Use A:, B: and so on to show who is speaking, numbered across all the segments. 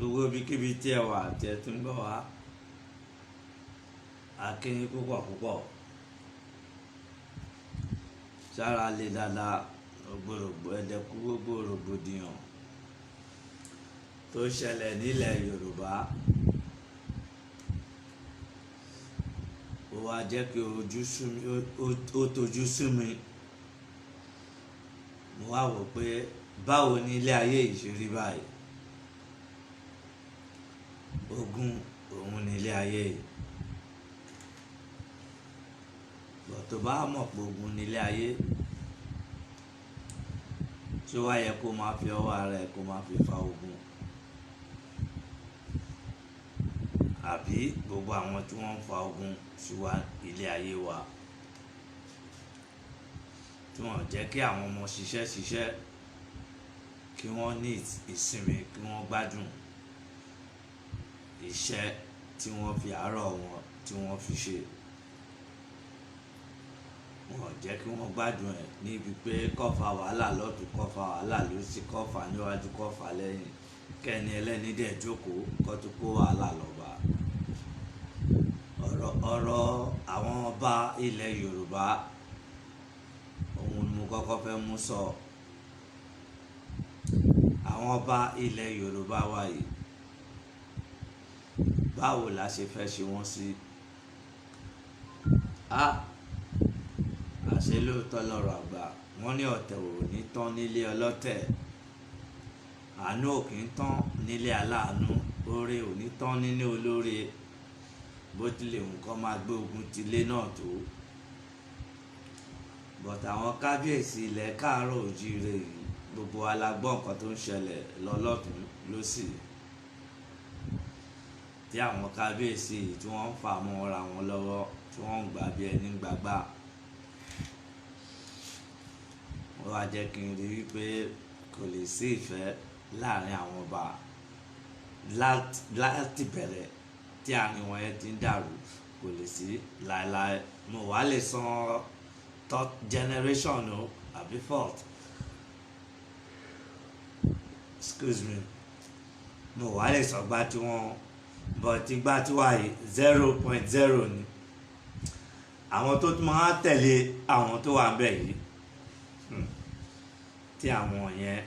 A: gbogbo ibikíbi tí ẹ wà tí ẹ ti ń gbọ́ wá a kí yín púpọ̀ púpọ̀ sára lè dáadáa ògbòrògbò ẹ̀dẹ̀kú gbogbo rògbòdìyàn tó ṣẹlẹ̀ nílẹ̀ Yorùbá ó wá jẹ́ kí ó tojú sú mi mo wá wò pé báwo ni ilé ayé yìí ṣe rí báyìí ogun òun ní ilé ayé yìí bọ̀ tó bá mọ̀ pé ogun ní ilé ayé tí ó wá yẹ kó máa fi ọwọ́ ara ẹ̀ kó máa fi fa ogun àbí gbogbo àwọn tí wọ́n ń fa ogun sí wa ilé ayé wa tí wọ́n jẹ́ kí àwọn ọmọ ṣiṣẹ́ kí wọ́n ní ìsinmi kí wọ́n gbádùn iṣẹ́ tí wọ́n fi àárọ̀ wọn tí wọ́n fi ṣe wọ́n jẹ́ kí wọ́n gbádùn ẹ̀ níbi pé kọ́fà wàhálà lọ́tún kọ́fà wàhálà lósì kọ́fà níwájú kọ́fà lẹ́yìn kẹ́ni ẹlẹ́ni dẹ̀ jókòó kó tó kó wàhálà lọ́ba ọ̀rọ̀ àwọn ọba ilẹ̀ Yorùbá òun ni mo kọ́kọ́ fẹ́ mú sọ àwọn ọba ilẹ̀ Yorùbá wa yìí báwo la ṣe fẹ́ ṣe wọ́n sí àṣẹ lóòótọ́ lọ́rọ̀ àgbà wọ́n ní ọ̀tẹ̀ ò ní tán nílé ọlọ́tẹ̀ àánú ò kì í tán nílé aláàánú oore ò ní tán nílé olóore bó tilẹ̀ nǹkan máa gbé ogun tilé náà tó bọ̀tà àwọn kábíyèsí ilẹ̀ káàárọ̀ òjíire yìí gbogbo wa la gbọ́ nǹkan tó ń ṣẹlẹ̀ lọ́lọ́tún lósì tí àwọn kábíyèsí tí wọ́n ń fa mọ́ra wọn lọ́wọ́ tí wọ́n ń gbà bí ẹni gbàgbà wọ́n wá jẹ́ kí n rí wípé kò lè sí ìfẹ́ láàrin àwọn ọba láti bẹ̀rẹ̀ tí àárín wọn yẹn ti ń dàrú kò lè sí láéláé mo wá lè san third generation o àbí fourth excuse me mo wá lè sọ gbá tí wọ́n but ìgbà tí wà yìí 0.0 ni àwọn tó máa tẹ̀lé àwọn tó wà ń bẹ̀ yìí tí àwọn yẹn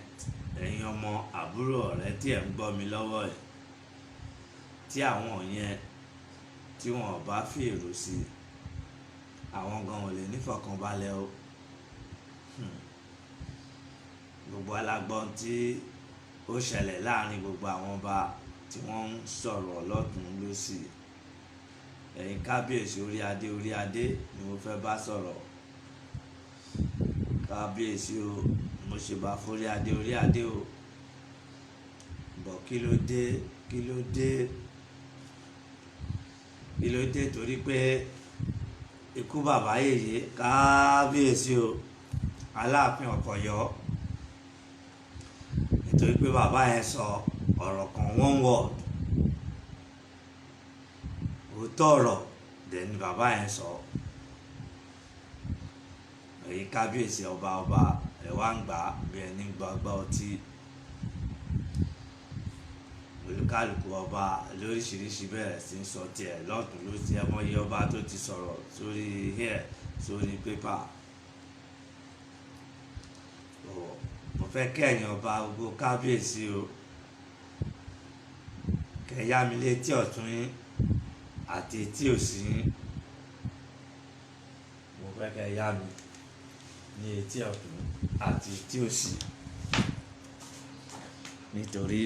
A: ẹ̀yin ọmọ àbúrò ọ̀rẹ́ tí ẹ̀ ń gbọ́ mi lọ́wọ́ ẹ̀ tí àwọn yẹn tí wọ́n bá fi èrò sí àwọn gan ò lè nífọ̀kànbalẹ̀ o gbogbo alágbọ́n tí ó ṣẹlẹ̀ láàrin gbogbo àwọn ọba tí wọ́n ń sọ̀rọ̀ lọ́tún lósì ẹ̀yin kábíyèsí orí adé ni mo fẹ́ bá sọ̀rọ̀ kábíyèsí o mo ṣe bá forí orí adé o bọ̀ kí ló dé torí pé ikú bàbá yèyé kábíyèsí o Aláàfin Ọ̀kọ̀yọ́ nítorí pé bàbá yẹn sọ ọ̀rọ̀ kan one word òótọ́ ọ̀rọ̀ dẹ̀ ni bàbá yẹn sọ èyí kábíyèsí ọba ẹ̀ wá ń gbà bí ẹni gbàgbà ọtí olúkálùkù ọba lóríṣiríṣi bẹ̀rẹ̀ sí ń sọ tiẹ̀ lọ́tún ló ti ẹmọ iye ọba tó ti sọ̀rọ̀ sórí hair sórí pépà mo fẹ́ kẹ́yìn ọba gbogbo kábíyèsí o kẹ́yà mi létí ọ̀tún yín àti etí òsì yín mo fẹ́ kẹ́yà mi ní etí ọ̀tún àti etí òsì nítorí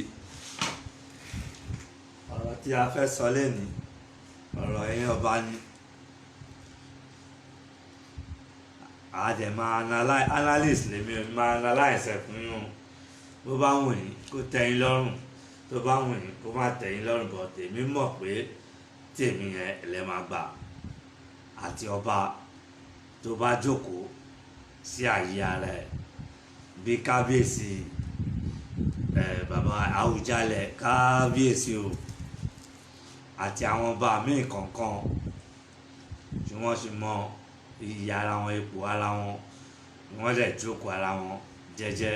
A: ọ̀rọ̀ tí a fẹ́ sọ lẹ́ni ọ̀rọ̀ ẹ̀yin ọba ni àdẹ̀ máa analyst lèmi ò máa analyse ẹ̀ fún yín bó bá wù yín kó tẹ́ yín lọ́rùn tó bá wù yín kó má tẹ́ yín lọ́rùn bọ̀ tèmi mọ̀ pé tèmi yẹn lẹ́ máa gbà àti ọba tó bá jókòó sí àyè ara ẹ̀ bí kábíyèsí bàbá Àwùjalẹ̀ kábíyèsí o àti àwọn ọba míì kọ̀ọ̀kan tí wọ́n sì mọ iyì ara wọn ipò ara wọn wọ́n dẹ̀ jókòó ara wọn jẹ́jẹ́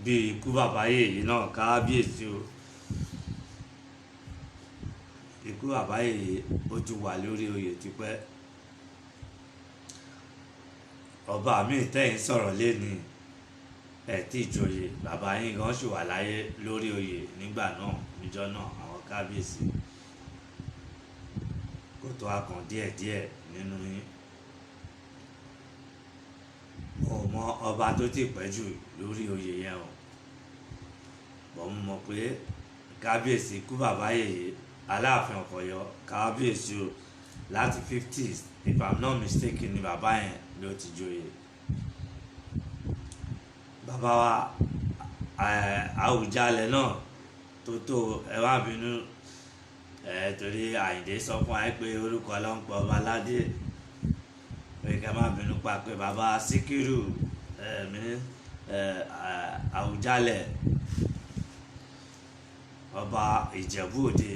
A: bí ikú bàbá yèyé náà kábíyèsí o ikú bàbá yèyé ó ti wà lórí oyè tipẹ́. ọba míì tẹ́yìn sọ̀rọ̀ lẹ́ni ẹ̀ tí ìjòyè bàbá yín gan ṣì wà láyé lórí oyè nígbà náà níjọ́ náà àwọn kábíyèsí kó tó akàn díẹ̀díẹ̀ nínú yín. mo mọ ọba tó ti pẹ́ jù lórí oyè yẹn o bọ̀ mo mọ̀ pé kábíyèsí ikú bàbá yèyé aláàfin of Ọ̀yọ́ kábíyèsí o láti 50s if I'm not mistaken ni bàbá yẹn ló ti joyè. bàbá wa Àwùjalẹ̀ náà tó ẹ wá bínú torí Àyìndé sọ fún wa pé orúkọ ló ń pọ ọba aládé pé ká má bínú pa pé bàbá Síkírù Àwùjalẹ̀ ọba Ìjẹ̀bú Òde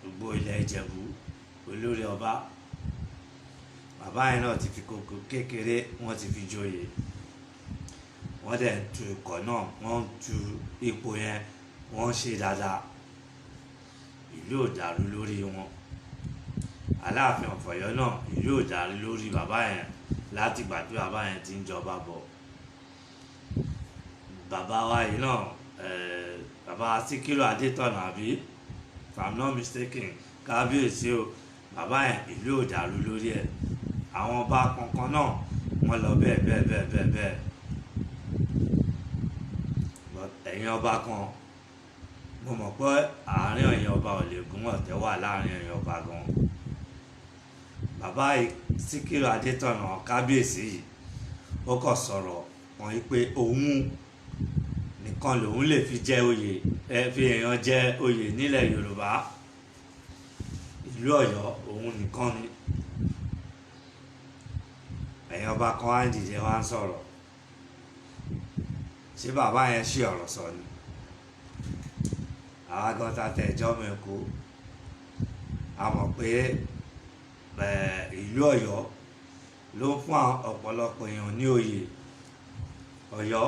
A: gbogbo ilẹ̀ Ìjẹ̀bú olórí ọba bàbá yẹn náà ti fi kókó kékeré wọ́n ti fi joyè wọ́n dẹ̀ ń tu ikọ̀ náà wọ́n ń tu ipò yẹn wọ́n ń ṣe dáadáa ìlú ò dàrú lórí wọn. Aláàfin of Ọ̀yọ́ náà ìlú ò dàrú lórí bàbá yẹn láti ìgbà tí bàbá yẹn ti ń jọba bọ̀. bàbá wa yìí náà bàbá Síkírù Adétọ̀nà àbí if I'm not mistaken kábíyèsí o bàbá yẹn ìlú ò dàrú lórí ẹ̀. àwọn ọba kankan náà wọ́n lọ bẹ́ẹ̀ ẹ̀yin ọba kan mo mọ̀ pé àárín ẹ̀yin ọba ò lè gún ọ̀tẹ̀ wà láàrin ẹ̀yin ọba gan. bàbá Síkírù Adétọ̀nà kábíyèsí yìí ó kàn sọ̀rọ̀ wọn pé òun nìkan lòun lè fi jẹ oyè fi èèyàn jẹ oyè nílẹ̀ Yorùbá ìlú Ọ̀yọ́ òun nìkan ni. ẹ̀yin ọba kan wá ń dìde wá ń sọ̀rọ̀ ṣé bàbá yẹn ṣì ọ̀rọ̀ sọ ni. àwa gan ta tẹ ẹjọ́ mi kú a mọ̀ pé ìlú Ọ̀yọ́ ló ń fún ọ̀pọ̀lọpọ̀ èèyàn ní oyè Ọ̀yọ́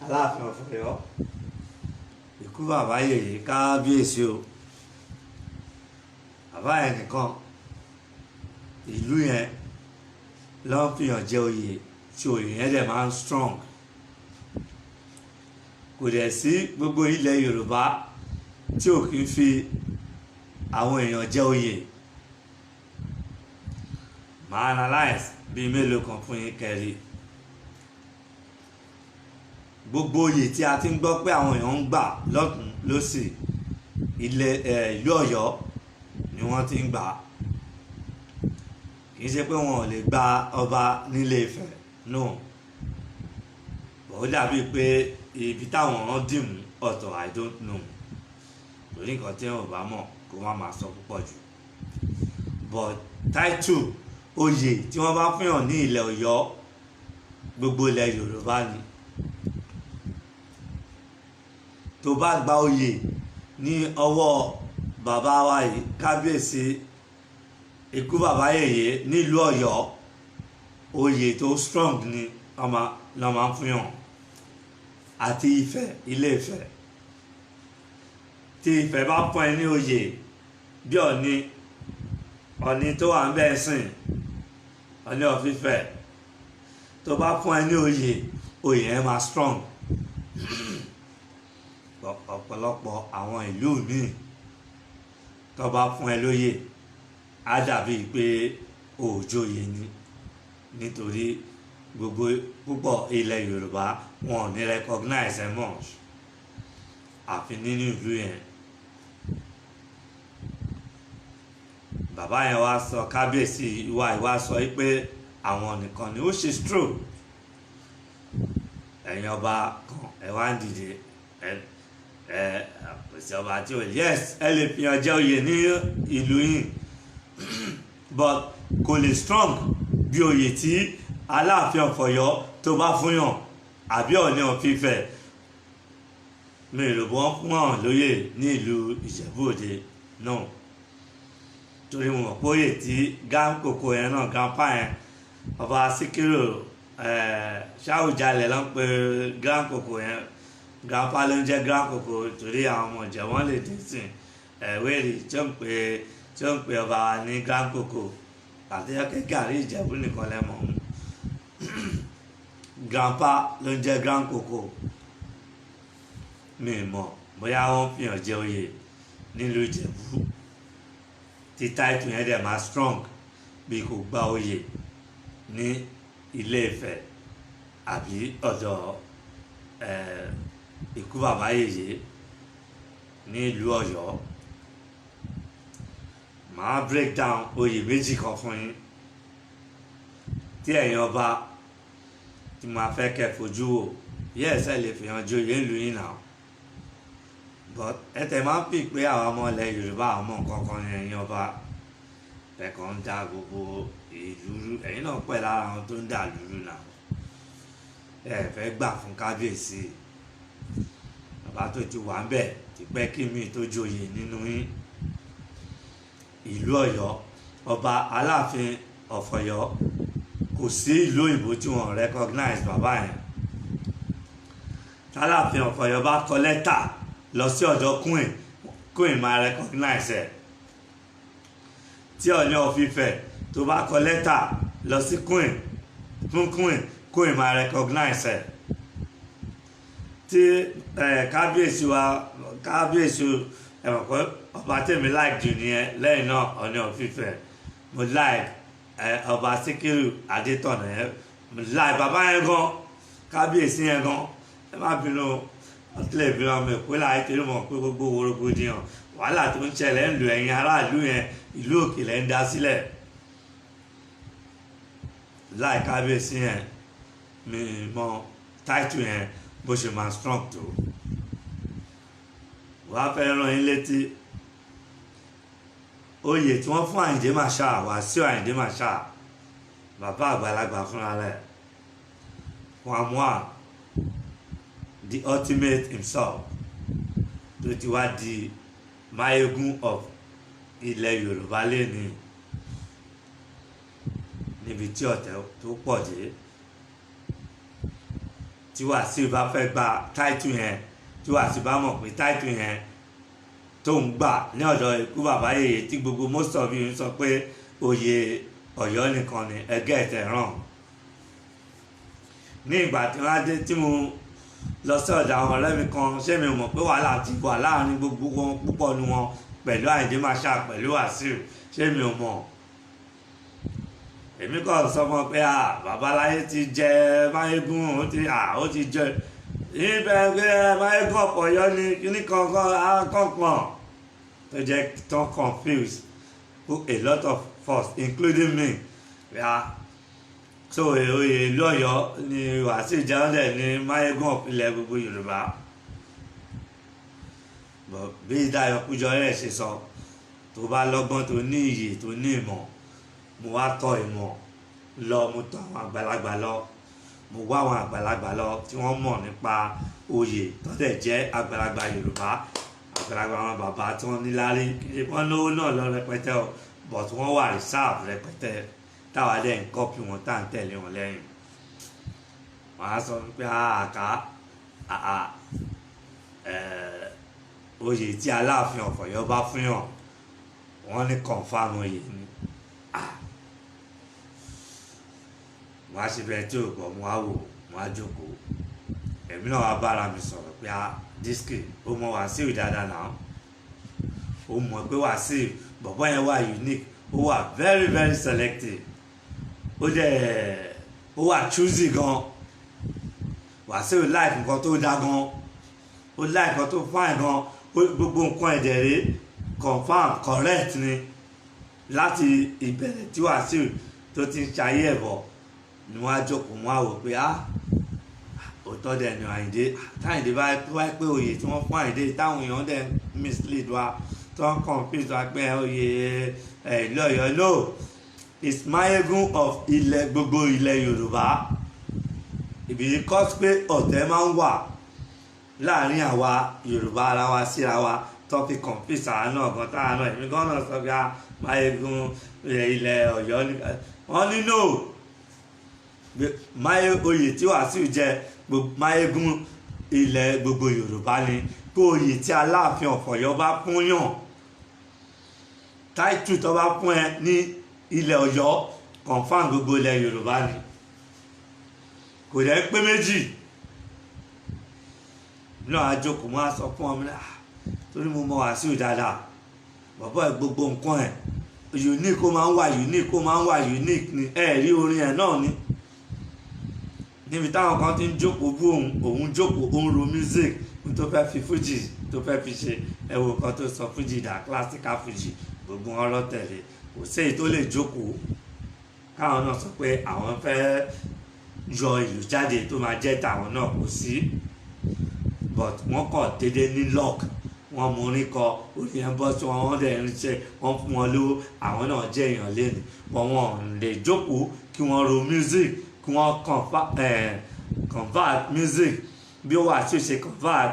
A: Aláàfin of Ọ̀yọ́ ikú bàbá yèyé kábíyèsí o bàbá yẹn nìkan ìlú yẹn ló ń fìyàn jẹ oyè tí oyè yẹn dẹ̀ máa ń strong. kò dẹ̀ sí gbogbo ilẹ̀ Yorùbá tí ò kí ń fi àwọn èèyàn jẹ oyè. màá analyze bíi mélòó kan fún yín kẹrí. gbogbo oyè tí a ti ń gbọ́ pé àwọn èèyàn ń gbà lọ́tùn lósì ìlú Ọ̀yọ́ ni wọ́n ti ń gbà. kì í ṣe pé wọn ò lè gba ọba nílé Ifẹ̀ náà ó dàbí pé ibi táwọn dìmú ọ̀tọ̀ I don't know torí nǹkan tí wọn ò bá mọ̀ kó má máa sọ púpọ̀ jù. but title oyè tí wọ́n bá fihàn ní ilẹ̀ Ọ̀yọ́ gbogbo ilẹ̀ Yorùbá ni. tó bá gba oyè ní ọwọ́ bàbá wa yìí kábíyèsí ikú bàbá yèyé nílùú Ọ̀yọ́ oyè tó strong ni lọ́ máa ń fihàn àti Ifẹ̀ Ilé Ifẹ̀ tí Ifẹ̀ bá pọ́n ẹ ní oyè bí Ọ̀ọ̀ni tó wà ń bẹ́ẹ̀ sìn Ọ̀ọ̀ni of Ifẹ̀ tó bá pọ́n ẹ ní oyè yẹn máa strong. ọ̀pọ̀lọpọ̀ àwọn ìlú míì tó bá fún ẹ lóyè á dàbí pé òòjòyè ni nítorí gbogbo púpọ̀ ilẹ̀ Yorùbá wọn ò ní recognize ẹ mọ́ àfi nínú ìlú yẹn. bàbá yẹn wá sọ kábíyèsí ìwà sọ pé àwọn nìkan ni ó ṣe stroke. ẹ̀yin ọba kan ẹ wá ń dìde pèsè ọba tí ó yes ẹ lè fi hàn jẹ oyè ní ìlú yìí but kò lè strong bí oyè tí Aláàfin of Ọ̀yọ́ tó bá fún yàn àbí Ọọ̀ni of Ifẹ̀ mi ò rò wọ́n fún hàn lóyè ní ìlú Ìjẹ̀bú Òde náà torí mo mọ̀ pé oyè tí gánkòkò yẹn náà gánpá yẹn ọba Síkírù Ṣàwùjalẹ̀ ló ń pe gánkòkò yẹn grandpa ló ń jẹ́ gánkòkò torí àwọn ọmọ ìjẹ́ wọ́n lè dín sí Wéèrè tí ó ń pe ọba wa ní Grand Koko àti ọkẹ́ gàrí Ìjẹ̀bú nìkan lẹ́mọ̀ grandpa ló ń jẹ́ Grand Koko mi mọ̀ bóyá wọ́n fi hàn jẹ oyè nílùú Ìjẹ̀bú tí táìtù yẹn dẹ̀ máa strong bí kò gba oyè ní Ilé Ifẹ̀ àbí ọ̀dọ̀ ikú bàbá yèyé ní ìlú Ọ̀yọ́. Màá break down oyè méjì kan fún yín tí ẹ̀yin ọba tí màá fẹ́ kẹ́ fojú wò yes ẹ lè fi hàn joyè ìlú yín náà but ẹ tẹ̀ máa ń pè pé àwọn ọmọ ilẹ̀ Yorùbá àwọn ọmọ nǹkan kan ní ẹ̀yin ọba ẹ̀kan ń da gbogbo ìlú rú ẹ̀yin náà pẹ̀ lára àwọn tó ń dà lúrú náà ẹ fẹ́ gbà fún kábíyèsí bàbá tó ti wà ń bẹ̀ ti pẹ́ kí mi tó joyè nínú yín. Ìlú Ọ̀yọ́ ọba Aláàfin of Ọ̀yọ́ kò sí ìlú òyìnbó tí wọ́n recognize bàbá yẹn. Aláàfin of Ọ̀yọ́ bá kọ lẹ́tà lọ sí ọ̀dọ̀ Queen máa recognize ẹ̀. Tí Ọọ̀ni of Ifẹ̀ tó bá kọ lẹ́tà lọ sí Queen máa recognize ẹ̀. Tí kábíyèsí ẹ̀wọ̀n pé ọba tèmi like jù nìyẹn lẹ́yìn náà Ọọ̀ni of Ifẹ̀ mo like ọba Síkírù Adétọ̀nà yẹn mo like bàbá yẹn gan kábíyèsí yẹn gan ẹ má bínú ọtílẹ̀ ìbínú ọmọ èkó láì torí mọ̀ pé gbogbo worogbodiyan wàhálà tó ń ṣẹlẹ̀ ń lu ẹ̀yin aráàlú yẹn ìlú òkèlè ń dá sílẹ̀ like kábíyèsí yẹn mi mọ táìtù yẹn bó ṣe máa strong tó wàá fẹ́ rán yín létí oyè tí wọ́n fún Àyìndé Marshal Wàsíù Àyìndé Marshal bàbá àgbàlagbà fúnra rẹ̀ Kwamwa the ultimate himself tó ti wá di Máyégún of ilẹ̀ Yorùbá lẹ́ni níbi tí ọ̀tẹ̀ tó pọ̀ dé tí Wàsíù bá fẹ́ gba táìtù yẹn tí Wàsíù bá mọ̀ pé táìtù yẹn tó ń gbà ní ọ̀dọ̀ ikú bàbá yèyé tí gbogbo most of you sọ pé oyè Ọ̀yọ́ nìkan ni ẹgẹ́ ẹ̀tẹ̀ràn ní ìgbà tí wọ́n á dé tí mo lọ sí ọ̀dọ̀ àwọn ọ̀rẹ́ mi kan ṣé mi mọ̀ pé wàhálà ti wà láàrin gbogbo wọn púpọ̀ nu wọn pẹ̀lú Àyìndé Marshal pẹ̀lú Wàsíù ṣé mi ò mọ̀ èmi kàn sọ fún ọ pé babaláyé ti jẹ Máyégún ó ti jẹ ibẹ̀ pé Máyégún of Ọ̀yọ́ ni kíní kankan akọ̀kan tó jẹ́ tán confused a lot of us including me so oyè ìlú Ọ̀yọ́ ni Wàsíù jẹ́wọ́lẹ̀ ní Máyégún of ilẹ̀ gbogbo Yorùbá bí Dayọ̀ Kújọrẹ́ ṣe sọ tó bá lọ́gbọ́n tó ní iyè tó ní ìmọ̀ mo wá tọ̀ ìmọ̀ lọ mo tọ̀ àwọn àgbàlagbà lọ mo wá àwọn àgbàlagbà lọ tí wọ́n mọ̀ nípa oyè tó dẹ̀ jẹ́ àgbàlagbà Yorùbá àgbàlagbà àwọn bàbá tí wọ́n níláárí wọ́n lówó náà lọ rẹpẹtẹ o but wọ́n wà reserve rẹpẹtẹ táwa dẹ̀ ń kọ́pì wọn tá à ń tẹ̀lé wọn lẹ́yìn wọ́n á sọ pé oyè tí Aláàfin of Ọ̀yọ́ bá fún yàn wọ́n ní confam oyè ni wọ́n á ṣe bẹ́ẹ̀ tí ò gbọ́ mo á wò mo á jókòó èmi náà wá bára mi sọ̀rọ̀ pé Disky ó mọ Wàsíù dáadáa náà ó mọ̀ pé Wàsíù bọ̀bọ́ yẹn wà unique ó wà very very selective ó wà choosy gan Wàsíù like nǹkan tó dá gan ó like nǹkan tó fine gan gbogbo nǹkan ẹ̀dẹ̀ rẹ̀ confam correct ni láti ìbẹ̀rẹ̀ tí Wàsíù tó ti ń ṣayé ẹ̀bọ̀ ni wọ́n á jókòó wọ́n á wò pé òótọ́ dẹ̀ ni Àyìndé táyìndé bá pé oyè tí wọ́n fún Àyìndé táwọn èèyàn dẹ̀ mislead wa tó ń confuse wa pé oyè ìlú Ọ̀yọ́ no it's Máyégún of ilẹ̀ gbogbo ilẹ̀ Yorùbá ìbí cause pé ọ̀tẹ̀ máa ń wà láàrin àwa Yorùbá ara wa síra wa tó fi confuse àwọn náà gan táwọn náà èmi gan náà sọ pé Máyégún ilẹ̀ Ọ̀yọ́ wọ́n ní no oyè tí Wàsíù jẹ Máyégún ilẹ̀ gbogbo Yorùbá ni pé oyè tí Aláàfin of Ọ̀yọ́ bá fún yàn táìtù tó bá fún ẹ ní ilẹ̀ Ọ̀yọ́ confam gbogbo ilẹ̀ Yorùbá ni kò dẹ̀ pé méjì náà àjòkò mọ́ a sọ fún ọmọ náà torí mo mọ Wàsíù dáadáa bàbá ẹ gbogbo nǹkan ẹ unique ó máa ń wà unique ó máa ń wà unique ni ẹ rí orin ẹ náà ni níbi táwọn kan ti ń jókòó bú òun jókòó òun ro music tó fẹ́ fi fújì tó fẹ́ fi ṣe ẹwọ kan tó sọ fújì dà classical fújì gbogbo ọ̀rọ̀ tẹ̀lé kò séyìí tó lè jókòó káwọn náà sọ pé àwọn fẹ́ yọ ìlú jáde tó máa jẹ́ tàwọn náà kò sí but wọ́n kọ̀ dédé ní lock wọ́n mú orin kọ orin ẹ̀ bọ́ sí wọn wọ́n dẹ̀ ń ṣe wọ́n fún wọn lówó àwọn náà jẹ́ èèyàn lẹ́nu but wọn lè jókòó kí wọ́n ro music kí wọ́n convert music bí ó wà tí ó ṣe convert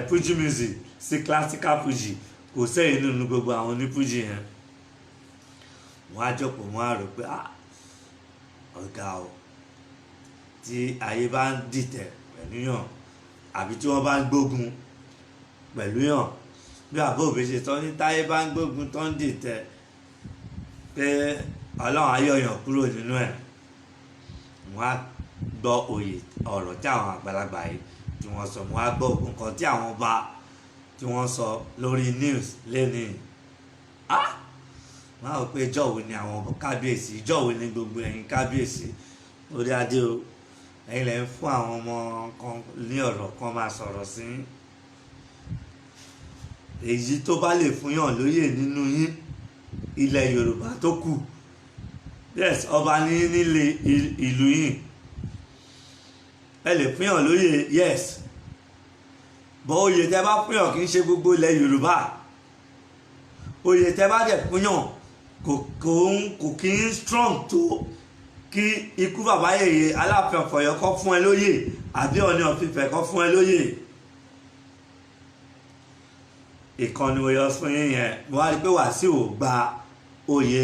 A: fuji music sí classical fuji kò sẹ́yìn nínú gbogbo àwọn ní fuji yẹn wọ́n á jókòó wọ́n á rò pé ọ̀gá o tí ayé bá ń dìtẹ̀ pẹ̀lú yàn àbí tí wọ́n bá ń gbógun pẹ̀lú yàn bí àbó òbí ṣe tán ní táyé bá ń gbógun tó ń dìtẹ̀ pé ọlọ́run á yọ̀yàn kúrò nínú ẹ̀ wọ́n á gbọ́ òye ọ̀rọ̀ tí àwọn àgbàlagbà yìí tí wọ́n sọ wọ́n á gbọ́ nǹkan tí àwọn bá tí wọ́n sọ lórí news lẹ́nìí wọ́n á rò pé ìjọ́wò ni àwọn kábíyèsí ìjọ́wò ni gbogbo ẹ̀yin kábíyèsí lórí adé o ẹ̀yin lẹ́ ń fún àwọn ọmọ kan ní ọ̀rọ̀ kan máa sọ̀rọ̀ sí èyí tó bá lè fún yàn lóyè nínú yín ilẹ̀ Yorùbá tó kù yes ọba ní nílé ìlú yìí ẹ lè fún yàn lóyè yes bọ́ oyè tẹ́ bá fún yàn kì í ṣe gbogbo ilẹ̀ Yorùbá oyè tẹ́ bá dẹ̀ fún yàn kò kí ń strong tó kí ikú bàbá yèyé Aláàfin of Ọ̀yọ́ kó fún ẹ lóyè àbí Ọọ̀ni of Ifẹ̀ kó fún ẹ lóyè ìkànnì Ọ̀yọ́ fún yín yẹn mo wá rí pé Wàsíù gba oyè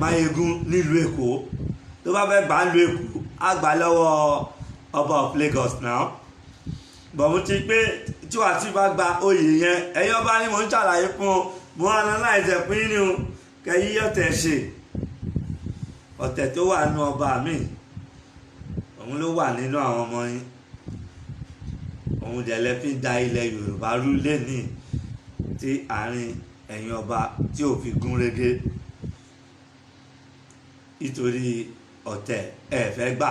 A: Máyégún nílùú Èkó tó bá fẹ́ gbà ń lu Èkó á gbà lọ́wọ́ ọba of Lagos náà bọ̀ mo ti pé tí Wàsíù bá gba oyè yẹn ẹ̀yin ọba ni mo ń ṣàlàyé fún mo analyze fún yín ni o kẹ́yí yọ̀tẹ̀ ṣe ọ̀tẹ̀ tó wà nínú ọba mi òun ló wà nínú àwọn ọmọ yín òun dẹ̀ lẹ́ fi ń da ilẹ̀ Yorùbá rú lẹ́nìí tí àárín ẹ̀yin ọba tí ò fi gún régé nítorí ọ̀tẹ̀ ẹ fẹ́ gbà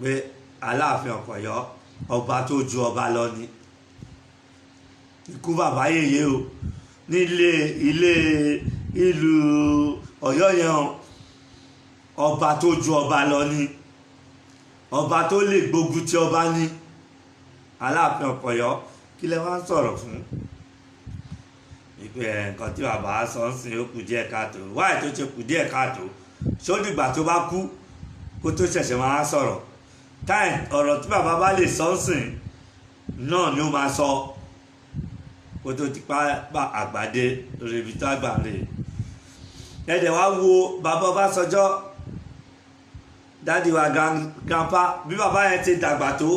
A: pé Aláàfin of Ọ̀yọ́ ọba tó ju ọba lọ ni ikú bàbá yèyé o nílé ilé ìlú Ọ̀yọ́ yẹn ọba tó ju ọba lọ ni ọba tó lè gbógun ti ọba ní Aláàfin of Ọ̀yọ́ kí lẹ wá ń sọ̀rọ̀ fún ìpè nǹkan tí bàbá sọ ń sìn ó kù díẹ̀ káàtó wáyé tó ṣe kù díẹ̀ káàtó sódìgbà tó bá kú kó tó ṣẹ̀ṣẹ̀ máa sọ̀rọ̀ táì ọ̀rọ̀ tí bàbá bá lè sọ ń sìn náà ni ó máa sọ kó tó ti pa àgbàdé lórí ibi tó àgbà rè ẹ̀dẹ̀ wá wo bàbá Ọbásanjọ́ dádì wa grandpa bí bàbá yẹn ti dàgbà tó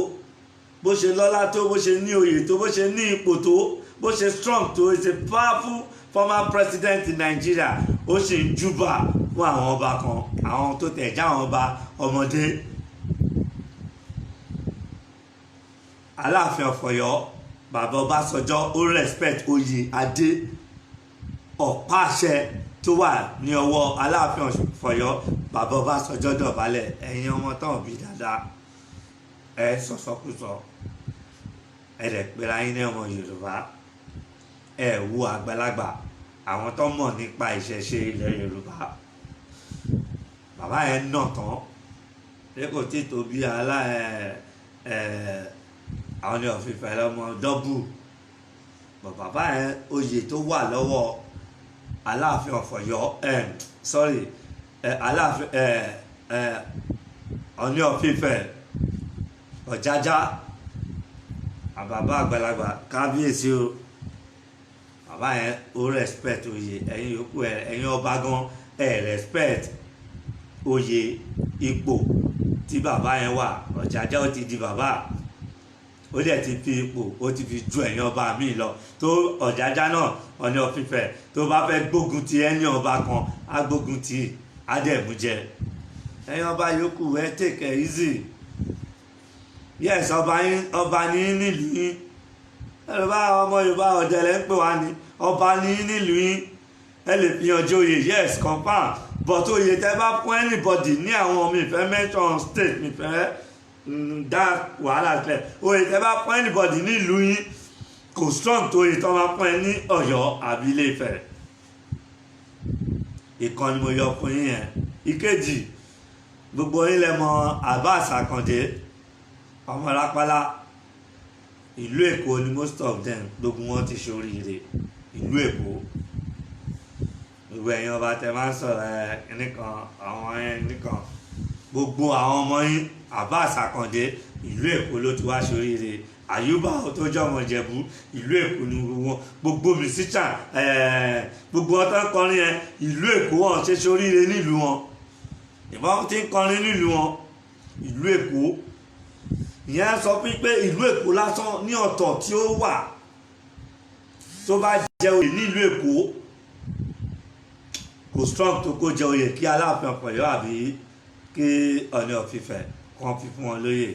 A: bó ṣe lọ́lá tó bó ṣe ní oyè tó bó ṣe ní ipò tó bó ṣe strong tó is a powerful former president in Nigeria ó sì ń júbà fún àwọn ọba kan àwọn tó tẹ̀ já àwọn ọba ọmọdé Aláàfin of Ọ̀yọ́ bàbá Ọbásanjọ́ ó respect oyè adé ọ̀pá àṣẹ tó wà ní ọwọ́ Aláàfin of Ọ̀yọ́ bàbá Ọbásanjọ́ dọ̀bálẹ̀ ẹ̀yin ọmọ tán bí dáadáa ẹ sọ̀sọ́kùsọ ẹ dẹ̀ pera yín ní ọmọ Yorùbá ẹ wo àgbàlagbà àwọn tó mọ̀ nípa ìṣẹ̀ṣe ilẹ̀ Yorùbá bàbá yẹn nà tán ṣé kò tí tó bí Ọọ̀ni of Ifẹ̀ lọ́mọ dọ́bù bàbá yẹn oyè tó wà lọ́wọ́ Aláàfin of Ọ̀yọ́ Aláàfin Ọọ̀ni of Ifẹ̀ Ọ̀jájá àbàbà àgbàlagbà kábíyèsí o bàbá yẹn ó respect oyè ẹ̀yin yòókù ẹ̀yin ọba gan respect oyè ipò tí bàbá yẹn wà Ọ̀jájá ó ti di bàbá ó dẹ̀ ti fi ipò ó ti fi ju ẹ̀yin ọba míì lọ tó Ọ̀jájá náà Ọọ̀ni of Ifẹ̀ tó bá fẹ́ gbógun ti ẹni ọba kan á gbógun ti á dẹ̀ mú jẹ ẹ̀yin ọba yòókù ẹ take it easy yes ọba ní nílùú yín Yorùbá ọmọ Yorùbá ọ̀dẹ̀lẹ̀ ń pè wá ní ọba ní nílùú yín ẹ lè fi hàn joyè yes confam but oyè tẹ bá fún anybody ní àwọn mi fẹ́ mention state mi fẹ́ dá wàhálà sílẹ̀ oyè tẹ bá fún anybody nílùú yín kò strong tó oyè tó máa fún ẹ ní Ọ̀yọ́ àbí Ilé-Ifẹ̀ ìkànnì mo yọ fún yín yẹn ìkejì gbogbo yín lẹ mọ̀ Abbas Akande ọmọ Rápálá ìlú Èkó ni most of them gbogbo wọn ti ṣoríire ìlú Èkó gbogbo ẹ̀yin ọba tẹ máa ń sọ̀rọ̀ ẹnìkan àwọn ẹnìkan gbogbo àwọn ọmọ yín Abbas Akande ìlú Èkó ló ti wá ṣoríire Àyùbá tó jọmọ Ìjẹ̀bú ìlú Èkó ni wọn gbogbo musician gbogbo wọn tó ń kọrin yẹn ìlú Èkó wọn ṣe ṣoríire nílùú wọn ìbọn ti ń kọrin nílùú wọn ìlú Èkó ìyẹn sọ pé ìlú Èkó lásán ní ọ̀tọ̀ tí ó wà tó bá jẹ oyè nílùú Èkó kò strong tó kó jẹ oyè kí Aláàfin of Ọ̀yọ́ àbí kí Ọọ̀ni of Ifẹ̀ kan fi fún wọn lóyè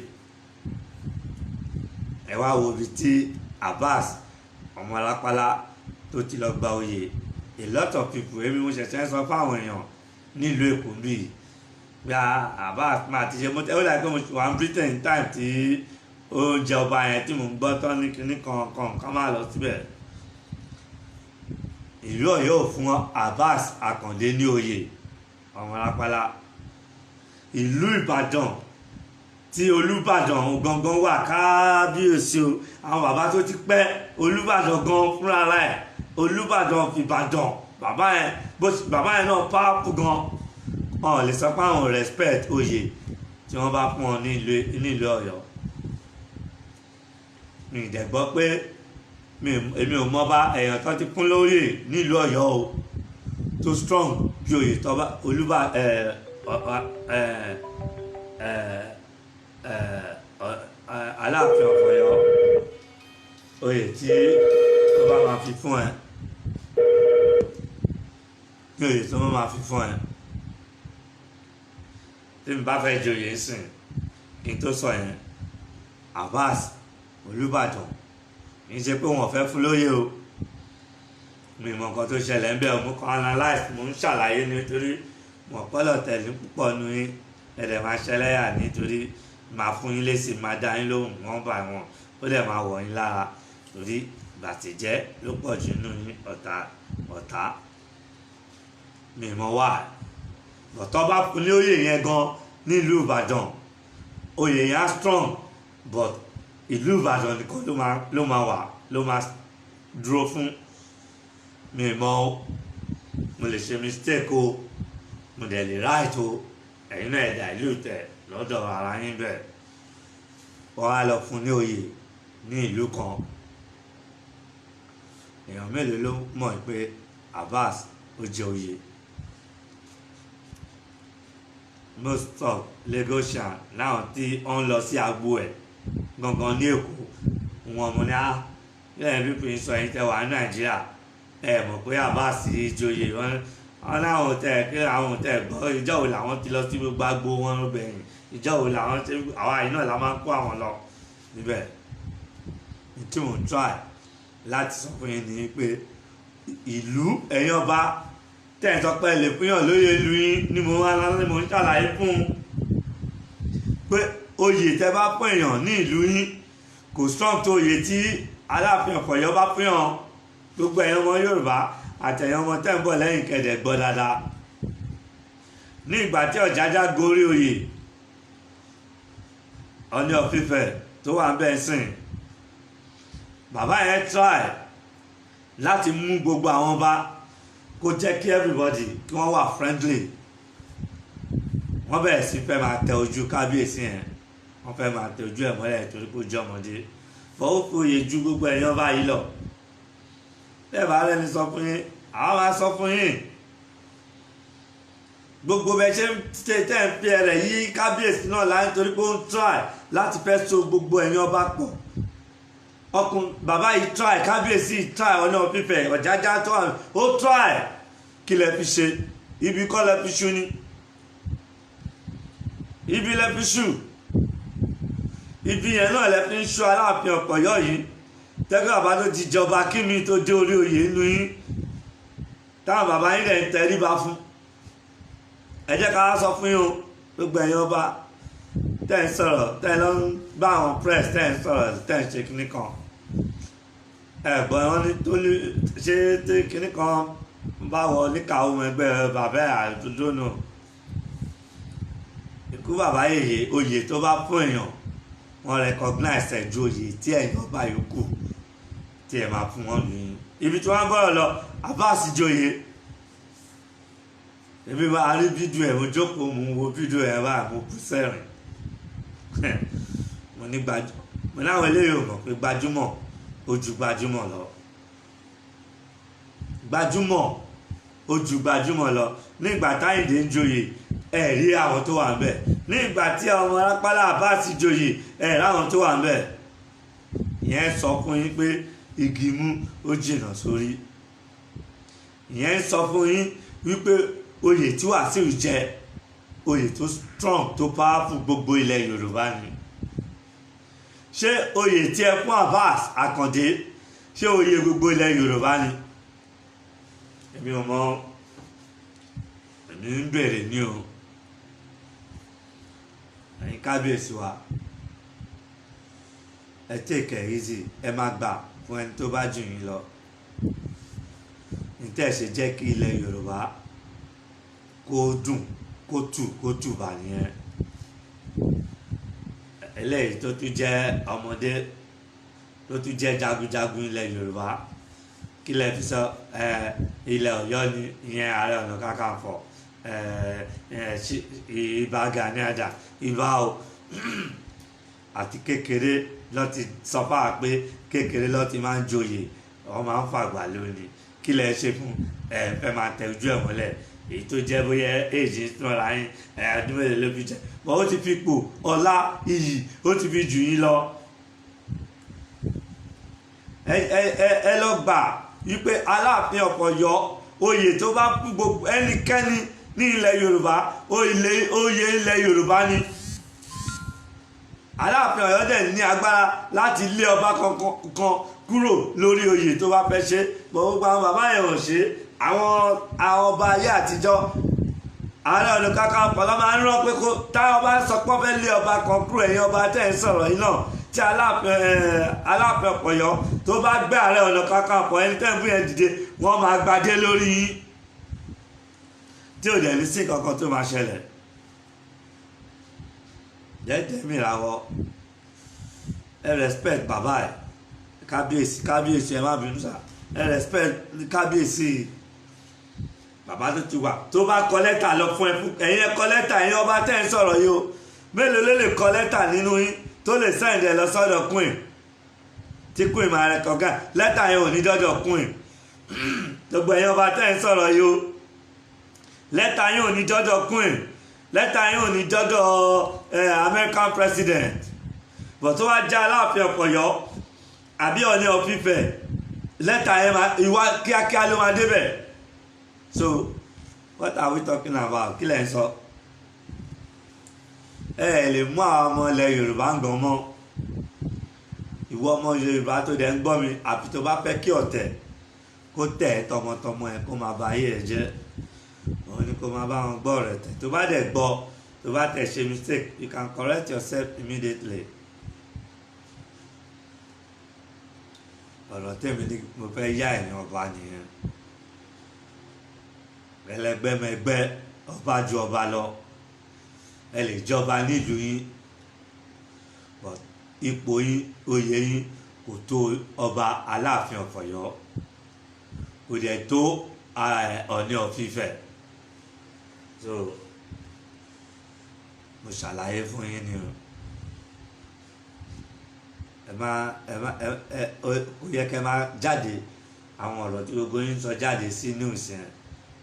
A: ẹ wá wo ibi tí Abbas ọmọ Rápálá tó ti lọ gba oyè a lot of people èmi mo ṣẹ̀ṣẹ̀ sọ fáwọn èèyàn nílùú Èkó bíi gba Abbas máa ti ṣe mọ́tẹ́ ó dàbí pé mo wà ní Britain time tí oúnjẹ ọba yẹn tí mo ń gbọ́ tán ní kinní kan máa lọ síbẹ̀ ìlú Ọ̀yọ́ ò fún Abbas Akande ní oyè ọmọ Rápálá ìlú Ìbàdàn tí Olúbàdàn gangan wà kábíyèsí o àwọn bàbá tó ti pẹ́ Olúbàdàn gan fúnra rẹ̀ Olúbàdàn fìbàdàn bàbá yẹn náà pàápù gan wọn lè sọ pé àwọn respect oyè tí wọ́n bá fún wọn nílùú Ọ̀yọ́ mi ì dẹ̀ gbọ́ pé èmi ò mọ̀ bá èèyàn tó ti fún lóyè nílùú Ọ̀yọ́ o tó strong bí oyè tó bá Aláàfin of Ọ̀yọ́ oyè tí ó bá máa fi fún ẹ ní oyè tó máa fi fún ẹ tí mi bá fẹ́ joyè sìn kí n tó sọ yẹn Abbas Olúbàdàn kì í ṣe pé wọ́n fẹ́ fún lóyè o mi mọ̀ nǹkan tó ṣẹlẹ̀ ń bẹ̀ mo kàn analyse mo ń ṣàlàyé nítorí mọ̀ pọ́lọ̀ tẹ̀lé púpọ̀ nu yín ẹ̀dẹ̀ máa ṣẹlẹ́yà nítorí máa fún yín lésì máa dá yín lóhùn wọ́n bá wọn ó dẹ̀ máa wọ̀ yín lára torí gbàtìjẹ́ ló pọ̀ jù nínú yín ọ̀tá mi mọ̀ wá bọ̀tọ́ bá fún ní oyè yẹn gan nílùú Ìbàdàn oyè yẹn á strong but ìlú Ìbàdàn nìkan ló máa wà ló máa dúró fún mi mọ̀ mo lè ṣe mistake o mo dẹ̀ lè right o ẹ̀yin náà ẹ̀dá ìlú tẹ̀ lọ́dọ̀ ara yín bẹ́ẹ̀ wọ́n á lọ fún ní oyè ní ìlú kan èèyàn mélòó ló mọ̀ pé Abbas ó jẹ oyè most of Lagosian láwọn tí wọ́n ń lọ sí agbo ẹ̀ gangan ní Èkó wọn mọ̀ ní lẹ́yìn pípín sọ ẹ̀yin tẹ́ wà ní Nàìjíríà ẹ̀ mọ̀ pé Abbas joyè wọn láwọn kí àwọn gbọ́ ìjọ́ wo làwọn ti lọ sí gbogbo agbo wọn bẹ̀yìn ìjọ́ wo làwọn ti àwa yìí náà la máa ń kó àwọn lọ níbẹ̀ tí mò ń try láti sọ fún yín ni pé ìlú ẹ̀yin ọba tẹ̀sán pé lè fúnyàn lóye ìlú yín ni mo ń ṣàlàyé fún un pé oyè tẹ́ bá pọ̀ èèyàn ní ìlú yín kò strong tó oyè tí Aláàfin of Ọ̀yọ́ bá fúnyàn gbogbo ẹ̀yin ọmọ Yorùbá àtẹ̀yìn ọmọ tẹ́ ń bọ̀ lẹ́yìn kẹ̀dẹ̀ gbọ́ dáadáa ní ìgbà tí Ọ̀jájá gorí oyè Ọọ̀ni of Ifẹ̀ tó wà ń bẹ́ẹ̀ sìn bàbá yẹn try láti mú gbogbo àwọn ọba kó jẹ́ kí everybody kí wọ́n wà friendly wọ́n bẹ̀rẹ̀ sí fẹ́ máa tẹ ojú kábíyèsí yẹn wọ́n fẹ́ máa tẹ ojú ẹ̀ mọ́lẹ̀ torí kó jẹ́ ọmọdé fọwọ́ fi oyè ju gbogbo ẹ̀yin ọba yìí lọ bẹ́ẹ̀ bá rẹ́ni sọ fún yín àwọn máa sọ fún yín gbogbo bẹ́ẹ̀ ṣe ń tẹ́ ń fi ẹ̀rẹ̀ yí kábíyèsí náà láyé torí pé ó ń try láti fẹ́ so gbogbo ẹ̀yin ọba pọ̀ bàbá yìí try, kábíyèsí try Ọọ̀ni of Ifẹ̀, Ọ̀jájá tó wà ó try. Kí lẹ fi ṣe? Ibi kọ́ lẹ fi ṣú ni, ibi lẹ fi ṣú, ibi yẹn náà lẹ fi ń ṣú Aláàfin of Ọ̀yọ́ yìí. Tẹ́gbẹ́ bàbá tó ti jọba kí mi tó dé orí oyè inú yín, táwọn bàbá yín rẹ̀ ń tẹríba fún. Ẹ jẹ́ ká sọ fún yín o, gbogbo ẹ̀yin ọba tẹ́ ń sọ̀rọ̀, tẹ́ lọ ń bá àwọn press, tẹ́ ń sọ̀rọ̀, tẹ́ ń ṣe kinní kan. Ẹ̀gbọ́n wọn ní tó ní ṣe tí kinní kan bá wọ níkà ohun ẹgbẹ́ bàbá àdúgbò náà. Ikú bàbá yèyé, oyè tó bá fún èèyàn, wọ́n recognize ẹ̀ ju oyè tí ẹ̀yin ọba yòókù tí ẹ máa fún wọn nìyí. Ibi tí wọ́n gbọ́dọ̀ lọ, Abbas joyè. Èmi máa rí fídíò ẹ̀, mo jókòó mo wo fídíò ẹ̀ báyìí, mo bú sẹ́rìn. Mo ní mo láwọn eléyìí ò mọ̀ pé gbajúmọ̀ ó ju gbajúmọ̀ lọ. Gbajúmọ̀ ó ju gbajúmọ̀ lọ. Nígbà táyìndé ń joyè, ẹ rí àwọn tó wà ń bẹ̀. Nígbà tí ọmọ Rápálá Abbas joyè, ẹ rí àwọn tó wà ń bẹ̀. Ìyẹn sọ fún yín pé igi mú ó jìnnà sórí. Ìyẹn sọ fún yín wípé oyè tí Wàsíù jẹ, oyè tó strong, tó powerful gbogbo ilẹ̀ Yorùbá ni. Ṣé oyè tí ẹ fún Abbas Àkàndé, ṣé oyè gbogbo ilẹ̀ Yorùbá ni? Èmi ò mọ̀, èmi ń bèrè ní o. Ẹ̀yin kábíyèsí wa, ẹ take it easy, ẹ má gbà fún ẹni tó bá jù yín lọ. Ní tẹ́ ṣe jẹ́ kí ilẹ̀ Yorùbá kó dùn, kó tù bà nìyẹn. Eléyìí tó tún jẹ́ ọmọdé, tó tún jẹ́ jagunjagun ilẹ̀ Yorùbá, kí lẹ fi sọ ilẹ̀ Ọ̀yọ́ ni ìyẹn Ààrẹ Ọ̀nà Kakanfò, Ìbà Gani Adams, ìbà o. Àti kékeré ló ti sọ fáà pé kékeré ló ti máa ń joyè, wọ́n máa ń fàgbà lónìí. Kí lẹ ṣe fún fẹ́ máa tẹ ojú ẹ̀ mọ́lẹ̀? Èyí tó jẹ́ bóyá èjì nọ́ra yín, ọdún mélòó ló fi jẹ́, bọ́ ó ti fi pò ọlá iyì, ó ti fi jù yín lọ. Ẹ lọ gbà wípé Aláàfin of Ọ̀yọ́, oyè tó bá fún gbogbo ẹnikẹ́ni ní ilẹ̀ Yorùbá, oyè ilẹ̀ Yorùbá ni. Aláàfin Ọ̀yọ́ dẹ̀ ní agbára láti lé ọba kan kúrò lórí oyè tó bá fẹ́ ṣe. Gbogbo àwọn bàbá yẹn ò ṣe. Àwọn ọba ayé àtijọ́, Ààrẹ Ọ̀nà Kakanfò ló máa ń rán pé kó táwọn bá sọ pé fẹ́ lé ọba kan kúrò, ẹ̀yin ọba tẹ́ ń sọ̀rọ̀ yìí náà, tí Aláàfin of Ọ̀yọ́ tó bá gbé Ààrẹ Ọ̀nà Kakanfò, ẹni tẹ́ ń fún yẹn dìde, wọ́n máa gbadé lórí yín, tí ò dẹ̀ ní sí kankan tó máa ṣẹlẹ̀. Jẹ́jẹ́ mìíràwọ̀, ẹ respect bàbá ẹ̀, kábíyèsí ẹ má bínú sá, ẹ respect kábíyèsí. Bàbá tó ti wà, tó bá kọ lẹ́tà lọ fún ẹ̀yin ẹ kọ lẹ́tà, ẹ̀yin ọba tẹ́ ń sọ̀rọ̀ yìí o, mélòó ló lè kọ lẹ́tà nínú yín tó lè send ẹ lọ sọ́dọ̀ queen, tí queen máa recognize lẹ́tà yẹn ò ní dọ́dọ̀ queen. Gbogbo ẹ̀yin ọba tẹ́ ń sọ̀rọ̀ yìí o, lẹ́tà yẹn ò ní dọ́dọ̀ queen, lẹ́tà yẹn ò ní dọ́dọ̀ American president. But tó wá já Aláàfin of Ọ̀yọ́ àbí Ọọ̀ni of Ifẹ̀, lẹ́tà yẹn ìwà kíákíá ló máa débẹ̀. So what are we talking about? Kí lẹ̀ ń sọ? Ẹ lè mú àwọn ọmọ ilẹ̀ Yorùbá ń gan mọ́. Ìwọ ọmọ Yorùbá tó dẹ̀ ń gbọ́ mi, àfi tó bá fẹ́ kí ọ̀tẹ̀ kó tẹ̀ ẹ́ tọmọtọmọ ẹ̀, kó máa ba ayé ẹ̀ jẹ́. Òun ni kó máa bá wọn gbọ́ rẹ̀ tẹ̀. Tó bá dẹ̀ gbọ́, tó bá tẹ̀ ṣe mistake, you can correct yourself immediately. Ọ̀rọ̀ tèmi ni mo fẹ́ yá ẹ̀yin ọba nìyẹn. Ẹlẹgbẹ́mẹgbẹ́, ọba ju ọba lọ. Ẹ lè jọba nílùú yín, but ipò yín, oyè yín kò tó ọba Aláàfin of Ọ̀yọ́, kò dẹ̀ tó Ọọ̀ni of Ifẹ̀. So mo ṣàlàyé fún yín ni o. Kò yẹ kẹ́ máa jáde àwọn ọ̀rọ̀ tí gbogbo yín sọ jáde sí news yẹn,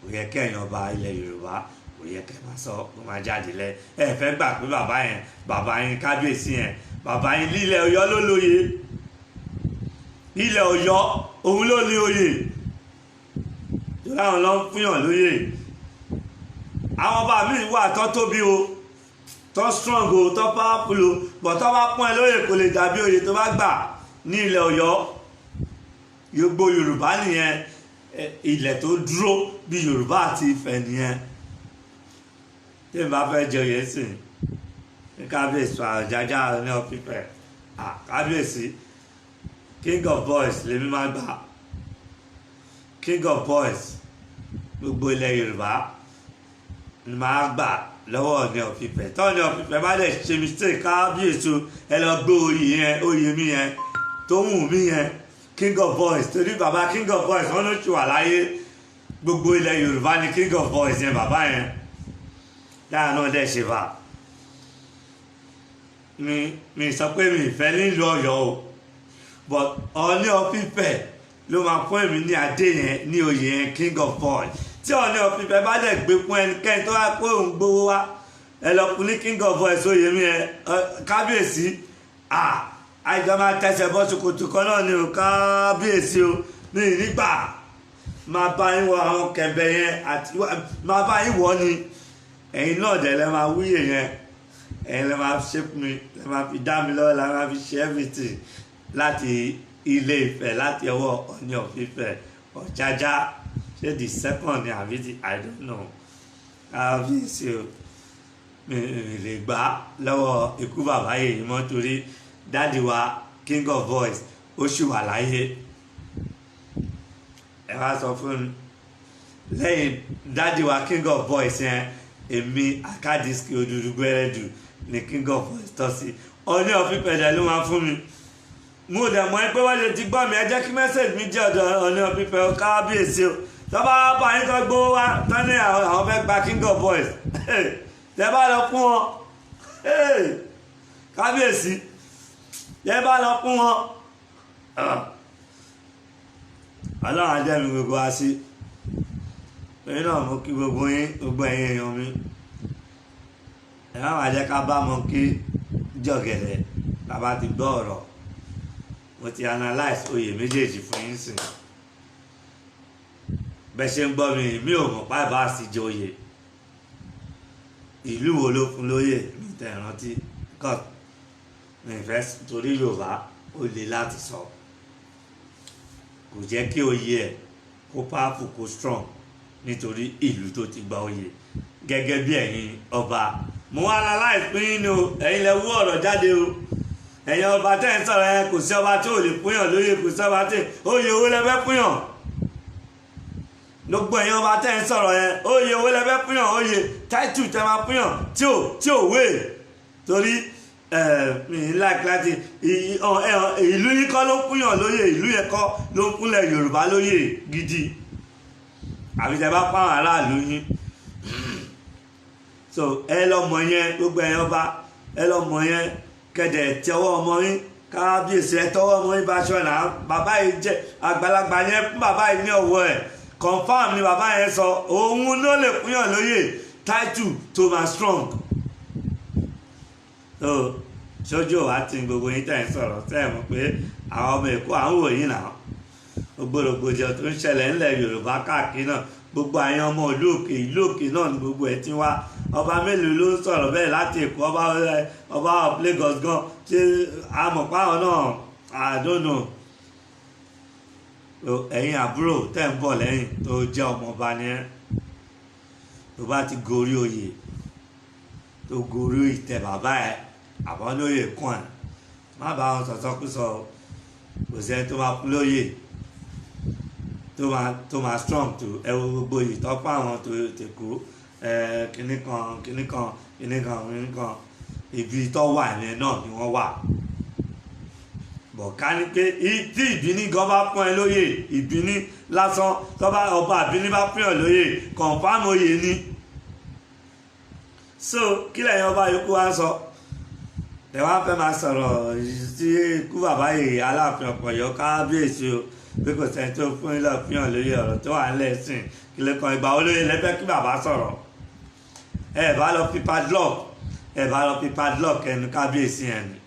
A: kò yẹ kẹ́yìn ọba ilẹ̀ Yorùbá, kò yẹ kẹ́ máa sọ kó máa jáde lẹ. Ẹ fẹ́ gbà pé bàbá yẹn, bàbá yín kábíyèsí yẹn, bàbá yín lílẹ̀ Ọ̀yọ́ ló lóye. ilẹ̀ Ọ̀yọ́ òun ló ní oyè tó láwọn lọ ń fúnyàn lóyè. àwọn ọba míì wà tó tóbi o tó strong o tó powerful o bọ̀ tó bá pọ́n ẹ lóyè kò lè dàbí oyè tó bá gbà ní ilẹ̀ Ọ̀yọ́. gbogbo Yorùbá nìyẹn, ilẹ̀ tó dúró bí Yorùbá àti Ifẹ̀ nìyẹn. tí n bá fẹ́ jẹ oyè sìn ní kábíyèsí Ọjájá ní ọ̀fífẹ́ kábíyèsí king of boys lèmi máa gbà, king of boys gbogbo ilẹ̀ Yorùbá ni máa gbà lọ́wọ́ ní ọ̀fífẹ́. tọ́ ní ọ̀fífẹ́ bá lè ṣe mistake kábíyèsí ẹ lọ gbé oyè mi yẹn tó wù mí yẹn king of boys, torí bàbá king of boys wọn ló ti wà láyé. gbogbo ilẹ̀ Yorùbá ni king of boys yẹn bàbá yẹn dáa náà dẹ̀ ṣe bá. mi sọ pé mi ìfẹ́ nílùú Ọ̀yọ́ o, but Ọọ̀ni of Ifẹ̀ ló máa fún èmi ní adé yẹn ní oyè yẹn king of boys. tí Ọọ̀ni of Ifẹ̀ bá dẹ̀ gbé fún ẹnikẹ́ni tó wá pé òun gbowó wá ẹ lọ fún ní king of boys oyè mi yẹn kábíyèsí àìjọ máa tẹsẹ̀ bọ́ ṣòkòtò kan náà ni o kábíyèsí o ní ìnígbà máa bá yín wọ àwọn kẹ̀mbẹ̀ yẹn àti máa bá yín wọ ni ẹ̀yin náà dẹ̀ lẹ́ máa wúyè yẹn, ẹ̀yin lẹ́ máa ṣe fún mi, lẹ́ máa fi dá mi lọ́wọ́, lẹ́ máa fi ṣe everything láti Ilé Ifẹ̀, láti ọwọ́ Ọọ̀ni of Ifẹ̀ Ọjájá. ṣé the second ni àbí I don't know. kábíyèsí o mi lè gbà lọ́wọ́ ikú bàbá yìí mọ́ torí dáàdi wa king of boys ó ṣì wà láyé. ẹ wá sọ fún mi lẹ́yìn dáàdi wa king of boys yẹn èmi Àkàdìsíkì Odùdugbẹ́rẹ́dù ni king of boys tọ́ sí. Ọọ̀ni of Ifẹ̀ dẹ̀ ló máa fún mi. mo dẹ̀ mọ̀ pé wọ́n lè ti gbọ́ mi, ẹ jẹ́ kí mẹ́sẹ̀gì mi jẹ́ ọ̀dọ̀ Ọọ̀ni of Ifẹ̀ kábíyèsí o. tọ́ba bá yín tó gbówó wá tán ní àwọn fẹ́ gba king of boys tẹ́ bá lọ fún wọn kábíyèsí tẹ́ bá lọ fún wọn Ọlọ́run á jẹ́ mi gbogbo wá sí. èyí náà mo kí gbogbo yín, gbogbo ẹ̀yin èèyàn mi. ẹ má wàá jẹ́ ká bá mọ kí jọ̀gẹ̀dẹ̀ bàbá ti gbọ́ ọ̀rọ̀. mo ti analyse oyè méjèèjì fún yín sìn. bẹ́ẹ̀ ṣe ń gbọ́ mi ò mọ̀ páì bá sì jẹ oyè. ìlú wo ló fún lóyè mi tẹ̀ rántí kọ́ mi fẹ́ torí Yorùbá ó le láti sọ. kò jẹ́ kí oyè ẹ̀ kó powerful kó strong nítorí ìlú tó ti gba oyè gẹ́gẹ́ bí ẹ̀yin ọba. mo wá analyse fún yín ni o, ẹ̀yin lẹ wú ọ̀rọ̀ jáde o. ẹ̀yin ọba tẹ́ ń sọ̀rọ̀ yẹn kò sí ọba tí ò lè fúnyàn lóyè, kò sí ọba tí oyè owó lẹ fẹ́ fúnyàn. gbogbo ẹ̀yin ọba tẹ́ ń sọ̀rọ̀ yẹn oyè owó lẹ fẹ́ fúnyàn, oyè title tẹ́ máa fúnyàn tí ò wé. torí mi láti ìlú yín kọ́ ló ń fúnyàn lóyè, ìlú yẹn kọ́ ló ń fúnlẹ̀ Yorùbá lóyè gidi. àbí tẹ́ bá fáwọn aráàlú yín. so ẹ lọ mọ̀ yẹn, gbogbo ẹ̀yin ọba ẹ lọ mọ̀ yẹn, kẹ̀dẹ̀ tí ọwọ́ ọmọ yín kábíyèsí ẹ tọwọ́ ọmọ yín bá aṣọ náà. bàbá yìí jẹ́ àgbàlagbà yẹn fún bàbá yìí ní ọwọ́ ẹ̀ confam ni bàbá yẹn sọ òun ló lè fúnyàn lóyè title tó máa strong. so sójú wa ti gbogbo yín tẹ̀ ń sọ̀rọ̀ tẹ́ ẹ̀ mọ̀ pé àwọn ọmọ Èkó à ń wò yín náà. ògbólógbòjọ tó ń ṣẹlẹ̀ ńlẹ̀ Yorùbá káàkiri náà, gbogbo àyàn ọmọ ìlú òkè náà ni gbogbo ẹ̀ ti wá. ọba mélòó ló ń sọ̀rọ̀ bẹ́ẹ̀ láti Èkó, ọba of Lagos gan tí a mọ̀ páwọn náà I don't know. ẹ̀yin àbúrò tẹ́ ń bọ̀ lẹ́yìn tó jẹ́ ọmọọba ni ẹ́, tó bá ti gorí oyè tó gorí ìtẹ́ bàbá ẹ̀ àbọ̀ lóyè kún ẹ̀ má bá wọn sọ̀sọ́kúsọ. kò sẹ́ni tó máa kú lóyè tó máa strong tó ẹ wo gbogbo ìtọ́pọ̀ àwọn tó tẹ̀kọ́ kìnnìkan ibi tó wà yẹn náà ni wọ́n wà. bọ̀ ká ní pé tí ìbíní gan bá pọ́n ẹ lóyè, ìbíní lásán tọ́ba ọba ìbíní bá pọ́n ẹ lóyè kọ̀ǹfàmù oyè ni. so kí lẹ́yìn ọba yòókù wá sọ ẹ wá fẹ́ máa sọ̀rọ̀ sí ikú bàbá yìí Aláàfin Ọ̀yọ́ kábíyèsí o pé kò sẹ́ni tó fún ilé ọ̀fíàn lórí ọ̀rọ̀ tó wà nílẹ̀ sìn kí lè kan ìgbà olóyè lẹ́fẹ́ kí bàbá sọ̀rọ̀. ẹ bá lọ fi padlock ẹnu kábíyèsí ẹni.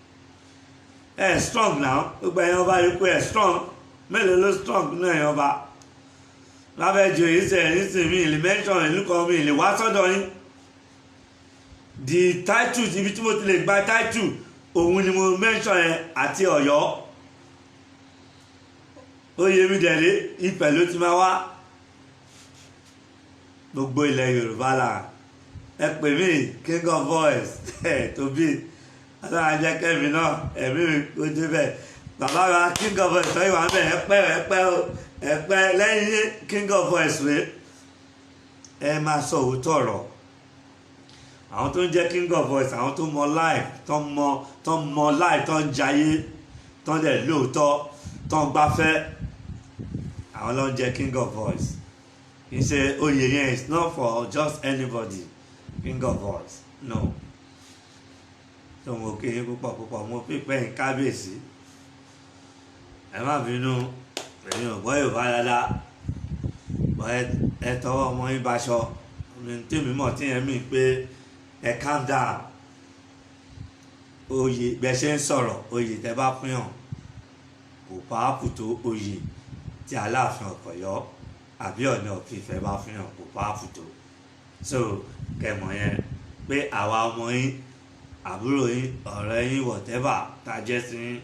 A: ẹ strong now gbogbo ẹ̀yin ọba yòókù ẹ strong mélòó ló strong náà yẹn ọba lábẹ́ ju èyí sẹ̀ nísìnyí mi ìlú mention ìlú kan mi ìlú wá sọ́dọ̀ yín the title ibi tí mo ti lè gba title òun ni mo mention yẹn àti Ọ̀yọ́ oyè mi dẹ̀lé Ifẹ̀ ló ti máa wá gbogbo ilẹ̀ Yorùbá là ẹ pè mí king of voice tóbi alára jẹ́ kẹ́mi náà ẹ̀mí mi ó débẹ̀ bàbá wa king of voice sọ́yìn wà ń bẹ̀ ẹ̀pẹ́ lẹ́yìn king of voice rẹ̀ ẹ máa sọ òótọ́ ọ̀rọ̀ àwọn tó ń jẹ́ king of voice àwọn tó mọ life tó mọ life tó ń jayé tó ń dẹ̀ lóòótọ́ tó ń gbafẹ́ àwọn ló ń jẹ́ king of voice kì í ṣe oyè yẹn it's not for just anybody king of voice no tó mo kí yín púpọ̀ mo pípẹ́ yín kábíyèsí ẹ má bínú èmi ò gbọ́ Yorùbá dáadáa bọ́ ẹ tọwọ́ ọmọ yín baṣọ tèmi mọ̀ tí yẹn mí pé ẹ calm down oyè bẹ́ẹ̀ ṣe ń sọ̀rọ̀ oyè tẹ́ bá pín hàn kò pàápù tó oyè tí Aláàfin of Ọ̀yọ́ àbí Ọọ̀ni of Ifẹ̀ bá fi hàn kò pàápù tó so kẹmọ̀ yẹn pé àwa ọmọ yín àbúrò yín ọ̀rẹ́ yín whatever tá a jẹ́ sí yín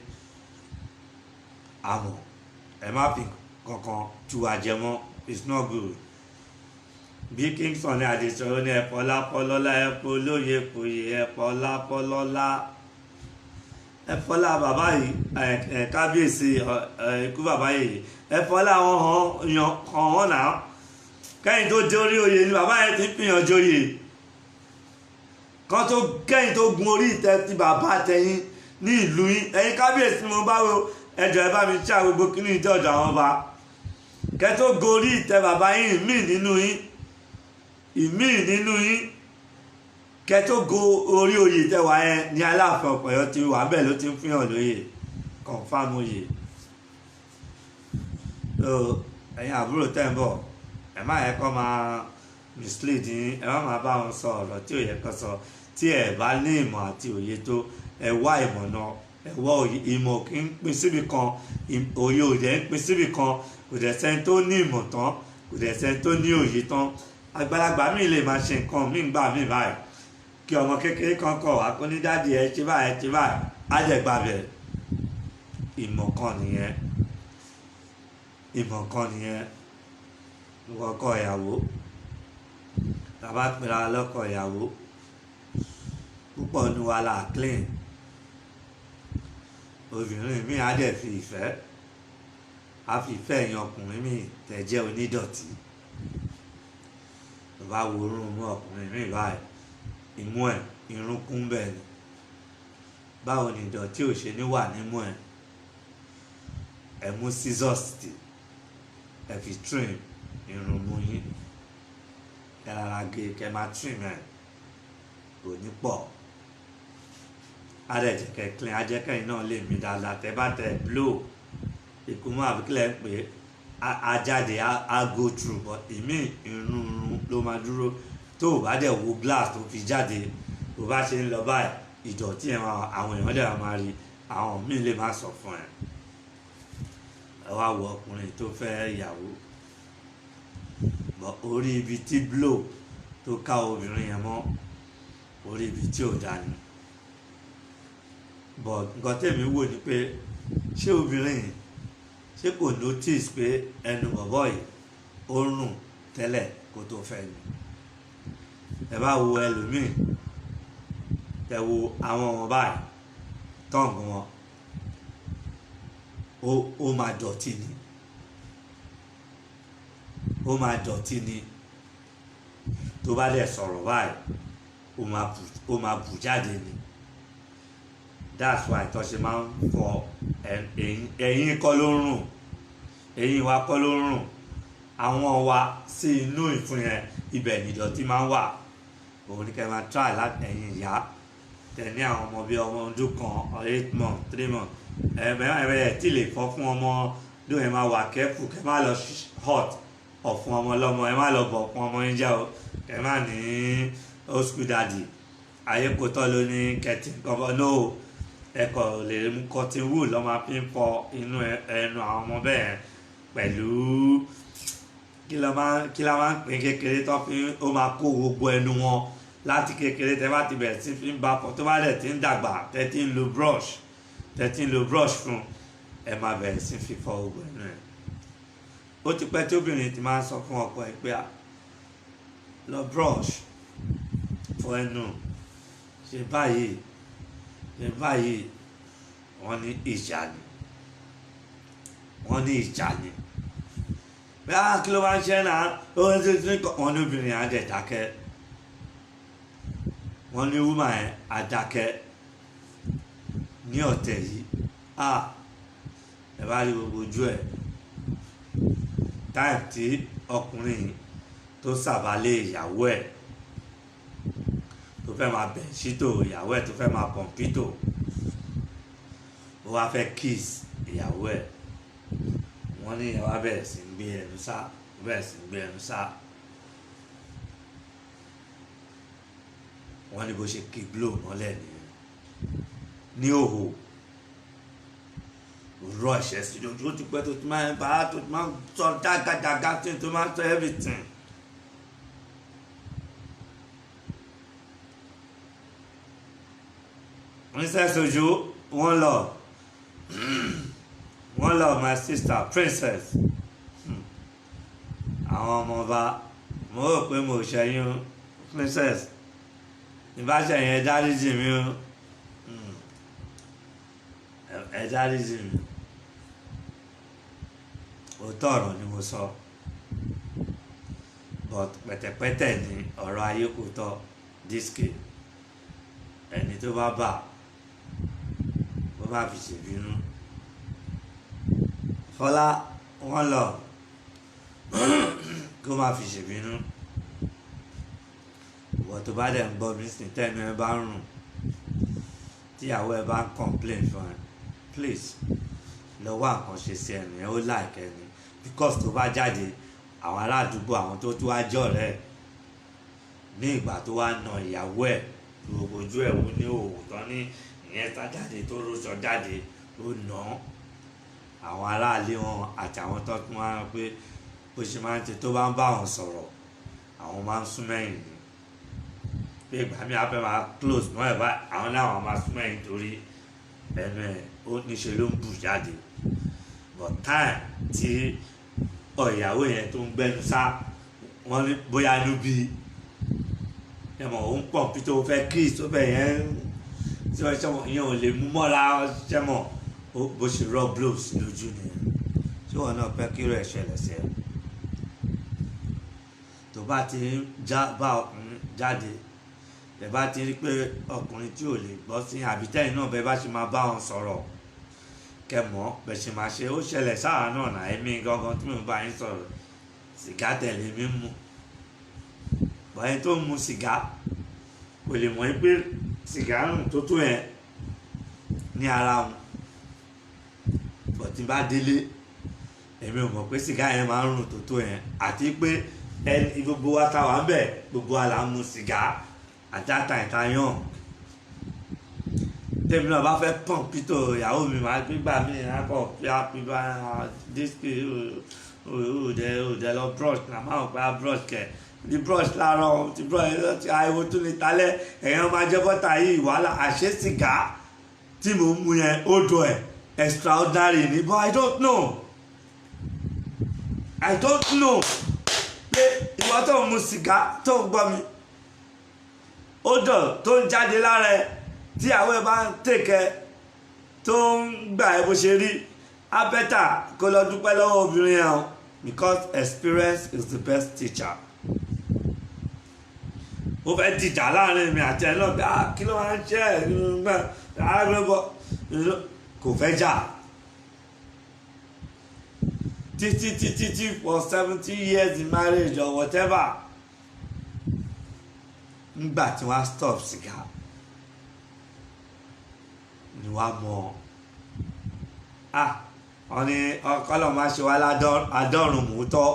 A: àmọ́ ẹ má fi kankan tu àjẹmọ́ it's not good bí Kingston ní Adéṣọ̀rọ̀ ní ẹ̀pọ̀ lápọ̀lọ́lá ẹ̀pọ̀ olóye kòyè ẹ̀pọ̀ lápọ̀lọ́lá ẹ̀fọ́lá bàbá yìí kábíyèsí ikú bàbá yìí ẹ̀fọ́lá wọn hàn náà kẹ́yìn tó dé orí oyè ni bàbá yẹn ti ń pìyàn joyè kan tó kẹ́yìn tó gun orí ìtẹ́ ti bàbá tẹ̀yìn ní ìlú yín ẹ̀yin kábíyèsí mo bá wo ẹjọ́ ẹ bá mi ṣá gbogbo kíní ìtẹ́ ọ̀dọ̀ àwọn ọba kẹ́ tó gorí ìtẹ́ bàbá yín ìmíì nínú yín kẹtó go orí oyè tẹwàá yẹn ní Aláàfin of Ọ̀yọ́ ti wà bẹ́ẹ̀ ló ti ń fihàn lóye confam oyè so ẹ̀yin àbúrò tẹ́ ń bọ̀ ẹ má yẹ kó máa mislead yín ẹ má máa bá wọn sọ ọ̀rọ̀ tí ò yẹ kó sọ tí ẹ bá ní ìmọ̀ àti òye tó ẹ wá ìmọ̀ náà ẹ wá òye ìmọ̀ kì í pín síbì kan òye òye ń pín síbì kan kò dẹ̀ sẹ́ni tó ní ìmọ̀ tán kò dẹ̀ sẹ́ni tó ní òye tán àgbàlagbà mi lè máa ṣe nǹkan mí gbà mí báyìí kí ọmọ kékeré kan kọ wá kó ní dáàdi ẹ ṣe báyìí á jẹ gbàbẹ ìmọ̀ kan nìyẹn lọ́kọ ìyàwó tàbá pera lọ́kọ ìyàwó púpọ̀ ní wa là clean obìnrin mi á dẹ̀ fi ìfẹ́ á fi ìfẹ́ yan ọkùnrin mi tẹ̀ jẹ́ onídọ̀tí tó bá wo orun mú ọkùnrin mi báyìí ìmú ẹ̀ irun kún bẹ́ẹ̀ ni báwo ni ìdọ̀tí ò ṣe ní wà nímú ẹ̀ ẹ mú scissors tì ẹ fi trim irun mú yín ẹ rárá gé kẹ máa trim ẹ kò ní pọ̀ adẹ̀jẹ̀kẹ̀ clean ajẹ́kẹ̀yìn náà lè mí dáadáa tẹ́ bá tẹ blow ìkúmọ̀ àbíkílẹ̀ ń pè é ajáde á go through but ìmí irun ló máa dúró tó o bá dẹ̀ wo glass tó fi jáde tó bá ṣe ń lọ báyìí ìdọ̀tí ẹ̀ àwọn èèyàn dẹ̀ máa rí àwọn míì lè má sọ fún ẹ wá wo ọkùnrin tó fẹ́ ìyàwó orí ibi tí blow tó ká obìnrin yẹn mọ́ orí ibi tí ò dání but nǹkan tèmi wò ni pé ṣé obìnrin yìí ṣé kò notice pé ẹnu bọ̀bọ̀ yìí ó rùn tẹ́lẹ̀ kó tó fẹ́ ni ẹ bá wo ẹlòmíì ẹ wo àwọn ọmọ báyìí tọ́ǹgù wọn ó máa dọ̀tí ni tó bá dẹ̀ sọ̀rọ̀ báyìí ó máa bù jáde ni that's why tó ṣe máa ń fọ ẹ̀yìn kọ́ ló ń rùn ẹ̀yìn wa kọ́ ló ń rùn àwọn wa sí inú ìfun yẹn ibẹ̀ nìdọ̀tí máa ń wà òun ni kẹ́ máa try láti ẹ̀yìn ìyá tẹ̀ ní àwọn ọmọ bíi ọmọ ọdún kan 8 months 3 months ẹ̀ẹ́dẹ̀ tí lè fọ́ fún ọmọ ló ẹ̀ máa wà kẹ́fù kẹ́ máa lọ hot ọ̀fun ọmọ lọ́mọ ẹ̀ máa lọ bọ̀ fún ọmọ yín jẹ́ o kẹ́ máa ní old school daddy ayé kò tọ́ ló ní kẹ́tì kọ́kọ́ no ẹ̀kọ́ lè mú cotton wool lọ́ máa fi ń fọ inú ẹnu àwọn ọmọ bẹ́ẹ̀ pẹ̀lú kí la máa ń pín kékeré tó fi ó máa kó gbogbo ẹnu wọn láti kékeré tẹ́ bá ti bẹ̀rẹ̀ sí fi ń bá fọ tó bá dẹ̀ ti ń dàgbà tẹ́ ti ń lo brush fún ẹ máa bẹ̀rẹ̀ sí fi fọ gbogbo ẹnu ẹ̀. Ó ti pẹ́ tí obìnrin ti máa ń sọ fún ọkọ ẹ̀ pé lọ brush fọ ẹnu ṣe báyìí wọ́n ní ìjà ni bí kí ló máa ń ṣe náà wọ́n ní obìnrin á dẹ̀ dákẹ́ wọ́n ní woman yẹn á dákẹ́ ní ọ̀tẹ̀ yìí ẹ bá rí gbogbo ojú ẹ̀ táìm tí ọkùnrin tó sàbálẹ̀ ìyàwó ẹ̀ tó fẹ́ máa bẹ̀ ṣítò ìyàwó ẹ̀ tó fẹ́ máa pọ̀npítò ó wá fẹ́ kiss ìyàwó ẹ̀ wọ́n ní ìyàwó bẹ̀rẹ̀ sí ń gbé ẹnu sá wọ́n ní bó ṣe kí glo mọ́lẹ̀ nìyẹn ní òhò rọ ẹ̀ṣẹ̀ sí ojú ó ti pẹ́ tó ti máa ń bá tó ti máa ń sọ dágadága tó máa ń sọ everything. Princess Ojo, one love my sister Princess. Àwọn ọmọ ọba mo rò pé mo ṣẹyún Princess ìbáṣẹyìn ẹ dáríjì mi o ẹ dáríjì mi òótọ́ ọ̀rọ̀ ni mo sọ but pẹ̀tẹ̀pẹ̀tẹ̀ ni ọ̀rọ̀ ayé kò tọ́ dísìkì ẹni tó bá bà ó má fi ṣèbínú. Fọlá wọn lọ kó má fi ṣèbínú ìwọ tó bá dẹ̀ ń gbọ́ mi sìn tẹ́nu ẹ bá ń rùn tíyàwó ẹ bá ń complain fún ẹ please lọ wá nǹkan ṣe sí ẹnu ẹ ó like ẹni because tó bá jáde àwọn ará àdúgbò àwọn tó wá jọ rẹ ní ìgbà tó wá na ìyàwó ẹ gbogbo ojú ẹ wo ní òwò tán ní ìyẹn tá jáde tó rọṣọ jáde ló nà àwọn aráàlú wọn àti àwọn tó tún wá pé bó ṣe máa ń ṣe tó bá ń bá wọn sọ̀rọ̀ àwọn máa ń sún mẹ́yìn ni pé ìgbà mi á fẹ́ máa close mọ́ ẹ̀ bá àwọn náà wọn máa sún mẹ́yìn torí ẹnu ẹ̀ ó níṣe ló ń bù jáde but time tí ìyàwó yẹn tó ń gbẹnu sá wọn ní bóyá inú bí ẹmọ òun pọ̀ bí tó fẹ́ kiss tó fẹ́ yẹn tí wọ́n ṣe yẹn ò lè mú mọ́ra ṣẹ́mọ̀ bó ṣe rọ blows lójú nìyẹn tí wọn náà fẹ́ kí rẹ̀ ṣẹlẹ̀ sí ẹ tó bá ti bá ọkùnrin jáde ẹ bá ti rí pé ọkùnrin tí ò lè gbọ́ sí àbí tẹ́yìn náà bẹ́ẹ̀ bá ṣe máa bá wọn sọ̀rọ̀ kẹmọ́ bẹ́ẹ̀ ṣe máa ṣe ó ṣẹlẹ̀ sáà náà náà èmi gangan tí mo bá yín sọ̀rọ̀ sìgá tẹ̀lé mi mú bọ́yẹn tó ń mu sìgá kò lè mọ̀ pé sìgá rùn tó tó yẹn ní ara wọn bọ̀ tí bá délé èmi ò mọ̀ pé sìgá yẹn máa ń rùn tó tó yẹn àti pé ẹni gbogbo wa ta wà ń bẹ̀ gbogbo wa là ń mu sìgá àjáta ìtayàn tèmi náà bá fẹ́ pọ̀n pító ìyàwó mi máa gbígbà mí lápọ̀ pípa dísìkì òdẹ lọ brush náà máa ń pa brush kẹ̀ ní brush láàárọ̀ ti brush ti ariwo tún ní talẹ́ ẹ̀yàn máa jẹ́ bọ́tà yìí wàhálà àṣẹ sìgá tí mò ń mu yẹn ó dùn ẹ̀ extraordinary ni but I don't know pé ìwọ tó ń mu sìgá tó ń gbọ́ mi ó dọ̀ tó ń jáde lára ẹ tí àwọn ẹ bá ń tèkẹ́ tó ń gbà ẹ bó ṣe rí abẹ́tà kó lọ dúpẹ́ lọ́wọ́ obìnrin yẹn because experience is the best teacher. Ó fẹ́ dìjà láàrin mi àti ẹ náà bí kí ló máa ń ṣe ẹ̀ kò fẹ́ jà títí for 70 years in marriage or whatever nígbà tí wọ́n á stop sìgá ni wàá mọ̀ wọ́n ní ọkọlọ́ máa ṣe wá ládọ́rùn mọ́tọ́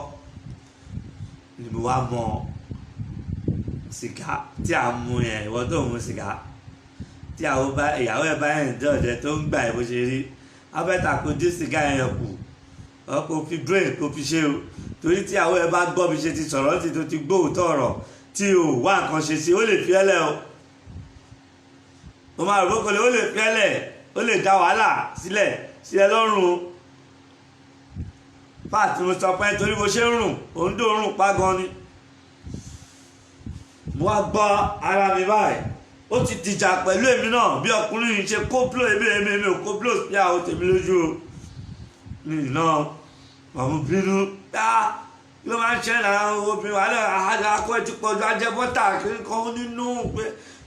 A: ni mo wá mọ̀ sìgá tí a mú yẹn ìwọ tó mú sìgá tí ìyàwó ẹ̀ bá ẹ̀ ń dọ̀dẹ̀ tó ń gbà ẹ̀ bó ṣe rí abẹ́ta kò dín sìgá yẹn kù ọkọ̀ fi brain kò fi ṣe o torí tí ìyàwó ẹ̀ bá gbọ́ bí ṣe ti sọ̀rọ̀ tí tó ti gbóòótọ́ ọ̀rọ̀ tí o wá nǹkan ṣe sí ó lè fi ẹ́lẹ̀ o máa rò bókòlè ó lè fi ẹ́lẹ̀ ó lè dá wàhálà sílẹ̀ sí ẹ lọ́rùn o pàtí mo sọ pé torí bó ṣe ń rùn òun dòórùn pa gan ni mo wá gbọ́ ara mi báyìí ó ti dìjà pẹ̀lú èmi náà bí ọkùnrin yìí ṣe kópló èmi ò kópló sí àwọn tèmi lójú o mi náà màmú bínú dá ló máa ń ṣe lára obìnrin wà lẹ́yìn akọ́ ẹ̀ ti pọ̀jù ajẹ́ bọ́tà kan nínú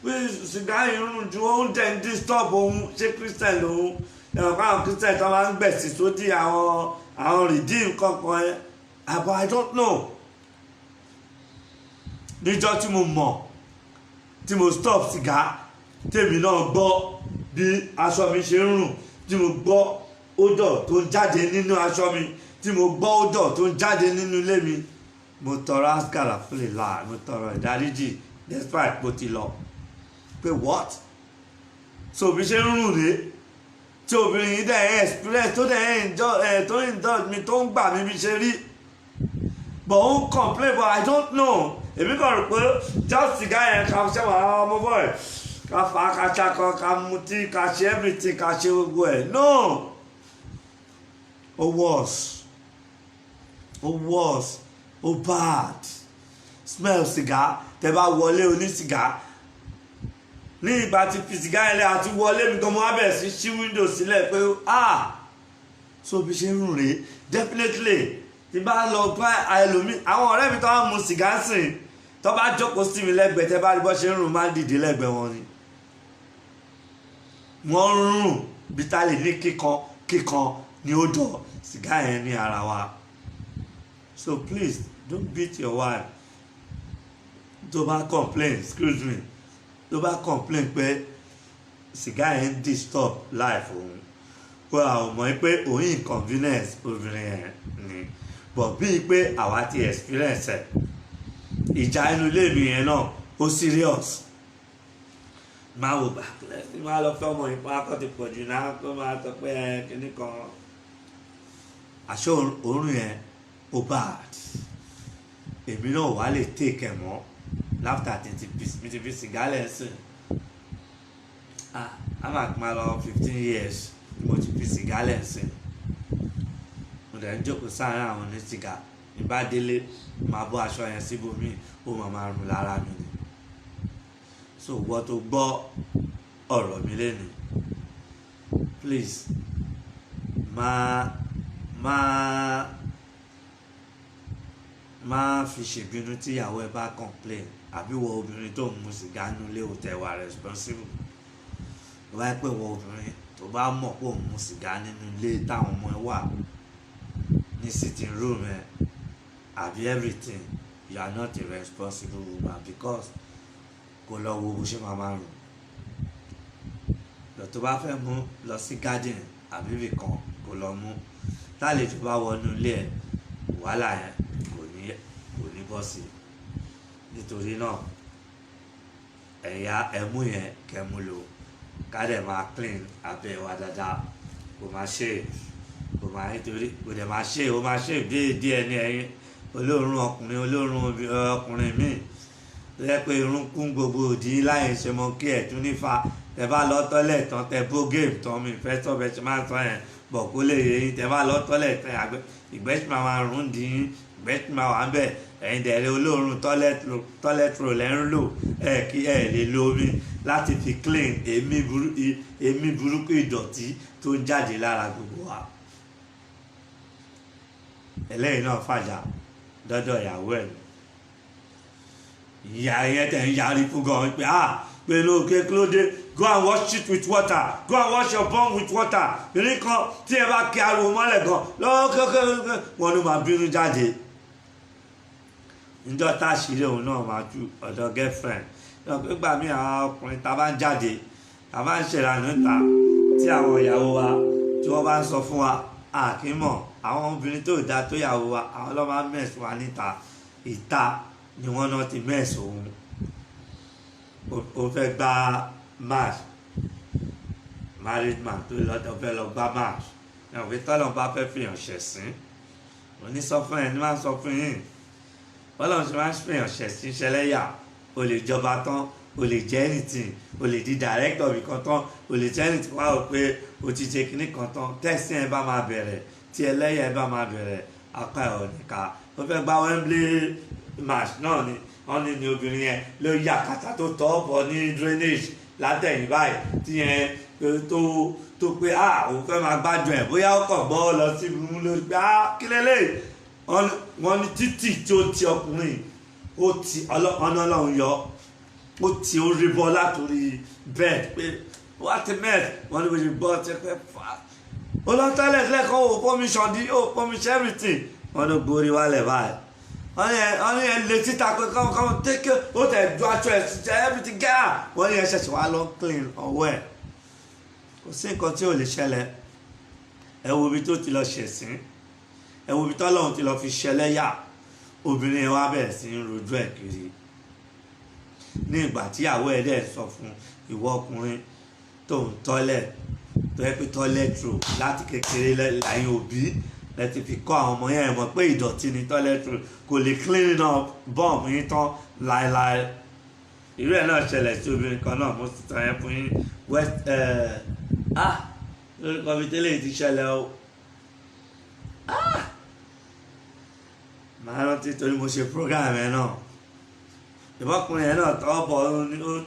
A: pé sìgá irun ju òun dẹ̀ ń disturb òun ṣé christian lòun ẹ̀rọ káwọn christian tó máa ń gbẹ̀sì sódì àwọn redeem kankan ẹ̀ but I don't know níjọ́ tí mo mọ̀ tí mo stop sìgá tèmi náà gbọ́ bí aṣọ mi ṣe ń rùn tí mo gbọ́ odor tó ń jáde nínú aṣọ mi tí mo gbọ́ odor tó ń jáde nínú ilé mi mo tọrọ asgara fún lè la mo tọrọ ìdáríjì despite bó ti lọ pé what so bí ṣe ń rùn rèé tí obìnrin yìí dẹ̀ ẹ́ experience tó dẹ̀ ẹ́ tó ń indulge mi tó ń gbà mí bí ṣe rí but ó ń complain but I don't know èmi kàn rò pé just sìgá yẹn ká ṣe wà á ọmọ bọ́ọ̀ ká fa ká ṣakọ ká mutí ká ṣe everything ká ṣe gbogbo ẹ̀ no ó worse ó bad smell sìgá tẹ bá wọlé onísìgá ní ìgbà tí fi sìgá yẹn lẹ àti wọlé mi gan mo wá bẹ̀rẹ̀ sí ṣí window sílẹ̀ pé so bí ṣe ń rùn rèé definitely tí bá lọ bá ẹlòmíì àwọn ọ̀rẹ́ mi tó wá mu sìgá sìn tó bá jókòó sí mi lẹ́gbẹ̀ẹ́ tẹ́ bá rí bọ́ ṣe ń rùn máa ń dìde lẹ́gbẹ̀ẹ́ wọn ni wọ́n ń rùn bí tá lè ní kíkan ní ó dọ̀ sìgá yẹn ní ara wa so please don't beat your wife tó bá complain excuse me tó bá complain pé sìgá yẹn ń disturb life òun kó àwọn mọ̀ pé òun inconvenience obìnrin yẹn ni but bíi pé àwa ti experience ẹ̀ ìjà inú ilé mi yẹn náà ó serious máa wò bá máa lọ fẹ́ ọmọ ìpá kọ́ ti pọ̀ jù náà kó máa tọ́ pé kíní kan àṣọ òórùn yẹn ó bad èmi náà wà lè take ẹ̀ mọ́ láfíà tí mi ti fi sìgá lẹ́sìn a máa lọ 15 years mo ti fi sìgá lẹ́sìn mo dẹ̀ ń jókòó sáárín àwọn ní sìgá ìbá délé máa bọ́ aṣọ yẹn síbòmí ó máa rùn lára mi ni so wọ́n tó gbọ́ ọ̀rọ̀ mi lẹ́nu please máa fi ṣèbínú tí ìyàwó ẹ bá complain àbí wọ obìnrin tó ń mu sìgá nílé ò tẹ̀ wá responsible tó bá pẹ́ wọ obìnrin tó bá mọ̀ pé òun mu sìgá nínú ilé táwọn ọmọ ẹ wà ní sitting room ẹ àbí everything you are not a responsible woman because kò lọ wo bó ṣe máa rùn lọ tó bá fẹ́ mú lọ sí garden àbí ibì kan kò lọ mú tálejò bá wọnú ilé ẹ wàhálà yẹn kò ní bọ́ sí nítorí náà ẹ̀yà ẹ̀mú yẹn kẹ́mú lò ká dẹ̀ máa clean abẹ́ wa dáadáa kò máa ṣe kò máa nítorí kò dẹ̀ máa ṣe ó máa ṣe díẹ̀ ní ẹ̀yìn olóòórùn ọkùnrin míì tó yẹ pé irun kún gbogbo òdì láyé ṣe mọ kí ẹ̀ tún nífa tẹ bá lọ tọ́lẹ̀ tán tẹ bó géèmù tán mi fẹ́ tọ́ bẹ ṣe máa tán yẹn bọ̀ kó lè yẹ yín tẹ bá lọ tọ́lẹ̀ tán àgbẹ̀ ìgbẹ́sì máa rún dín yín ìgbẹ́sì máa wà ń bẹ̀ ẹ̀yin dẹ̀rẹ̀ olóòórùn toilet roll ẹ̀ ń lò kí ẹ̀ lè lo omi láti fi clean èémí burúkú ìdọ̀tí tó ń jáde lára gbogbo wa ẹlẹ́yìn náà fàjà dọ́dọ̀ ìyàwó ẹ̀ ìyá yẹn tẹ̀ ń yarí fún gan pé pé ló ké kílódé go and wash it with water go and wash your bum with water ìrìn kan tí ẹ bá kí ariwo mọ́lẹ̀ gan lọ́wọ́ kékeré wọn ló máa bínú jáde níjọ́ tá a ṣílẹ̀ òun náà máa ju ọ̀dọ̀ girlfriend lọ pé gbà mí àwọn ọkùnrin tá a bá ń jáde tá a bá ń ṣèrànú ta tí àwọn ìyàwó wa tí wọ́n bá ń sọ fún wa àkímọ̀ àwọn obìnrin tó dáa tó yàwó wa àwọn ló máa ń mẹ̀sùn wa níta ìta ni wọ́n náà ti mẹ́sùn òun ó fẹ́ gba match married man tó lọ́dọ̀ fẹ́ lọ gbá match náà pé tọ́lọ́run bá fẹ́ fìyàn ṣẹ̀sín òní sọ fún ẹ ní máa ń sọ fún yín bọ́lọ́run ṣe máa ń fìyàn ṣẹ̀sín ṣẹlẹ́yà o lè jọba tán o lè jẹ́ anything o lè di director bí kan tán o lè jẹ́ anything wá o pé o ti ṣe kinní kan tán tẹ́sí ẹ bá máa bẹ̀rẹ̀ tí ẹlẹ́yà ẹ bá máa bẹ̀rẹ̀ apá ẹ̀ ò ní ká o fẹ́ gba Wembley match náà ni wọ́n ní ni obìnrin yẹn ló yà kàtà tó tọ́ bọ̀ ní drainage látẹ̀yìn báyìí tí yẹn tó pé òun fẹ́ máa gbádùn ẹ̀ bóyá ó kàn gbọ́ lọ sí ìlú lórí pé kí lélẹ̀ wọ́n ní títì tí ó ti ọkùnrin ó ti ọlọ́run yọ ó ti orí bọ́ látòrí bed pé wá ti med wọ́n ní bó ṣe bọ́ ti pẹ́ fà á ó lọ tẹ́lẹ̀ lẹ́kọ̀ọ́ ó permission di ó permission everything wọ́n ló borí wálẹ̀ báyìí wọ́n ní ẹ lè títa pé kọ́mọ tẹ́kẹ́ ó tẹ̀ ju aṣọ ẹ̀ sí jẹ́ everything gẹ́à wọ́n ní ẹ ṣẹ̀ṣẹ̀ wá lọ clean ọwọ́ ẹ̀ kò sí nǹkan tí ò lè ṣẹlẹ̀ ẹ wo ibi tó ti lọ ṣẹ̀sín ẹ wo ibi tọ́lọ́run ti lọ fi ṣẹlẹ́yà obìnrin yẹn wá bẹ̀rẹ̀ sí ń rojú ẹ̀ kiri ní ìgbà tíyàwó ẹ̀ dẹ̀ sọ fún ìwọ ọkùnrin tó ń tọ́lẹ̀ tó yẹ pé tọ́lẹ̀tì rò láti kékeré láyé òbí lẹ ti fi kọ́ àwọn ọmọ yẹn mọ̀ pé ìdọ̀tí ni tọ́lẹ̀tì rò kò lè clean up bọ́ọ̀mù yín tán láéláé irú ẹ̀ náà ṣẹlẹ̀ sí obìnrin kan náà mo sì tàn yẹn fún yín lórí kọ́mítẹ́lẹ̀ ti ṣẹlẹ̀ o màá rántí torí mo ṣe program ẹ̀ náà ìbọ́kùnrin yẹn náà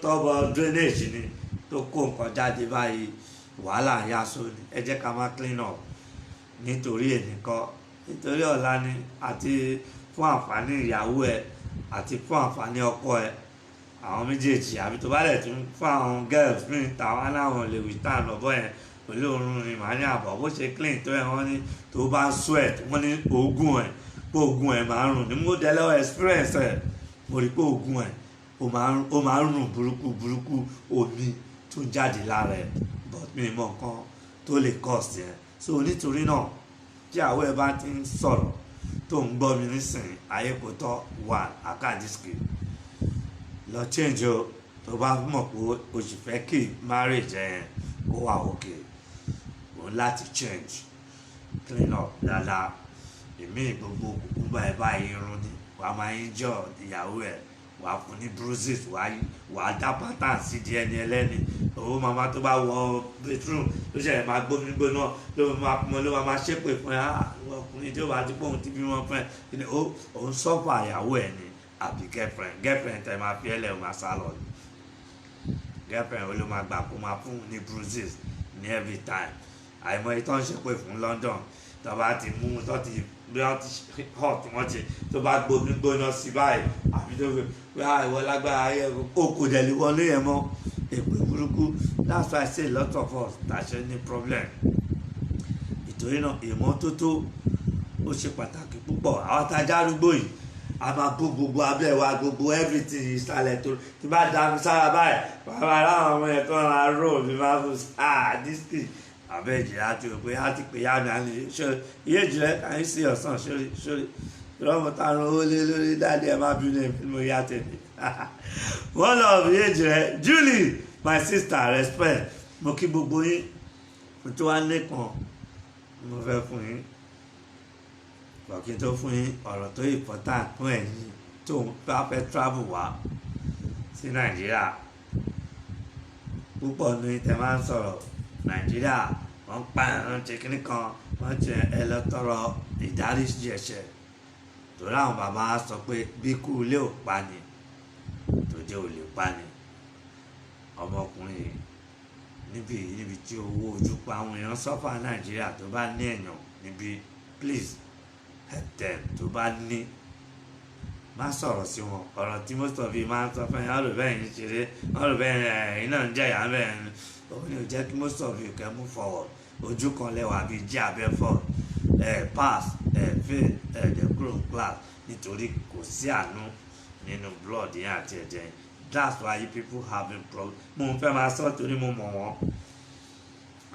A: tọ́bọ̀ drainage ni tó kó nǹkan jáde báyìí wàhálà yá sóni ẹ jẹ́ ká má clean up nítorí ẹnìkan nítorí ọ̀la ni àti fún àǹfààní ìyàwó ẹ àti fún àǹfààní ọkọ ẹ àwọn méjèèjì àbí tó bá dẹ̀ tún fún àwọn girls ní ìtàwọn aláwọn lè wí tàn lọ́bọ̀ yẹn pẹ̀lú òórùn ni màá ní àbọ̀ bó ṣe clean tó yẹ wọ́n ní tó bá ń sweat wọ́n ní oògùn ẹ̀ pé oògùn ẹ̀ máa ń rùn ní mo dẹ̀ lọ́wọ́ experience ẹ̀ mo rí pé oògùn ẹ̀ ó máa ń rùn burúkú omi tó jáde lára ẹ̀ but mi mọ nǹkan tó lè cause yẹn so nítorí náà tí àwọ̀ ẹ̀ bá ti ń sọ̀rọ̀ tó ń gbọ́ mi nísìnyí ayé kò tọ́ wà àkàdísìkì lọ change o tó bá mọ̀ pé o sì fẹ́ kí marriage ẹ̀ kó wà òkè òun láti change clean up dáadáa èmi gbogbo kúkú báyìí báyìí irun ni wàá máa ń jọ ìyàwó ẹ̀ wàá fún ní bruises wàá dá pattern sí di ẹni ẹlẹ́ni owó màmá tó bá wọ bedroom ló ṣẹlẹ̀ máa gbómi gbóná ló máa ṣépè fún ẹ ọkùnrin tí ó bá ti pòun ti bí wọn fún ẹ òun sọ́fà ìyàwó ẹ̀ ni àbí girlfriend tẹ máa fi ẹlẹ́ o máa sá lọ girlfriend ló máa gbà kó máa fún ní bruises ní every time àìmọ̀ ìtàn ṣépè fún London tó bá ti mú tó ti bí wọ́n ti hot wọ́n ti tó bá gbómi gbóná sí báyìí àbí tó fi ìwọ lágbára ayé o kò dẹ̀ lè wọlé yẹn mọ́ èpè burúkú that's why I say lot of us tàṣẹ ní problem ìtorí náà ìmọ́tótó ó ṣe pàtàkì púpọ̀ àwọn tajà arúgbó yìí a máa bó gbogbo abẹ́ wa gbogbo everything ìsàlẹ̀ tó ti bá dànù sára báyìí bàbá aláwọn ọmọ yẹn tó ń ra roll ní máa fún dísìkì abẹ́ ìjìyà tó pé á ti pè yá mi àná ṣe iye ìjìyà kàn sí ọ̀sán sórí ìrọ́mọ táwọn owó lé lórí dáadé ẹ má bínú ẹ̀ fún mi yá tẹ̀lé one of iye ìjìyà Julie my sister respect mo kí gbogbo yín mo tó wá nìkan mo fẹ́ fún yín kí n tó fún yín ọ̀rọ̀ tó important fún ẹ̀yin tó bá fẹ́ travel wá sí Nàìjíríà púpọ̀ ní tẹ́ máa ń sọ̀rọ̀ Nàìjíríà wọ́n pa ẹ̀rọ ṣe kínní kan wọ́n ti ẹ lọ tọrọ ìdáríjì ẹ̀ṣẹ̀ torí àwọn bàbá sọ pé bí kú ilé ò pa ni tó jẹ́ ò lè pa ni ọmọkùnrin níbi tí owó ojú pa àwọn èèyàn sọ́fà Nàìjíríà tó bá ní èèyàn níbi please help them tó bá ní má sọ̀rọ̀ sí wọn ọ̀rọ̀ tí most of you máa ń sọ fún yín ọ̀rọ̀ bẹ́ẹ̀ yín ṣeré ọ̀rọ̀ bẹ́ẹ̀ ẹ̀yin náà ń jẹ́ ìyá bẹ́ẹ̀ ni òun ni ò jẹ́ kí most of you can move forward ojú kan lẹ́wà bíi jí abẹ́ fọ́ pass fail dẹ̀ kúrò class nítorí kò sí àánú nínú blood yẹn àti ẹ̀jẹ̀ yẹn that's why you people having problem mo ń fẹ́ máa sọ torí mo mọ̀ wọ́n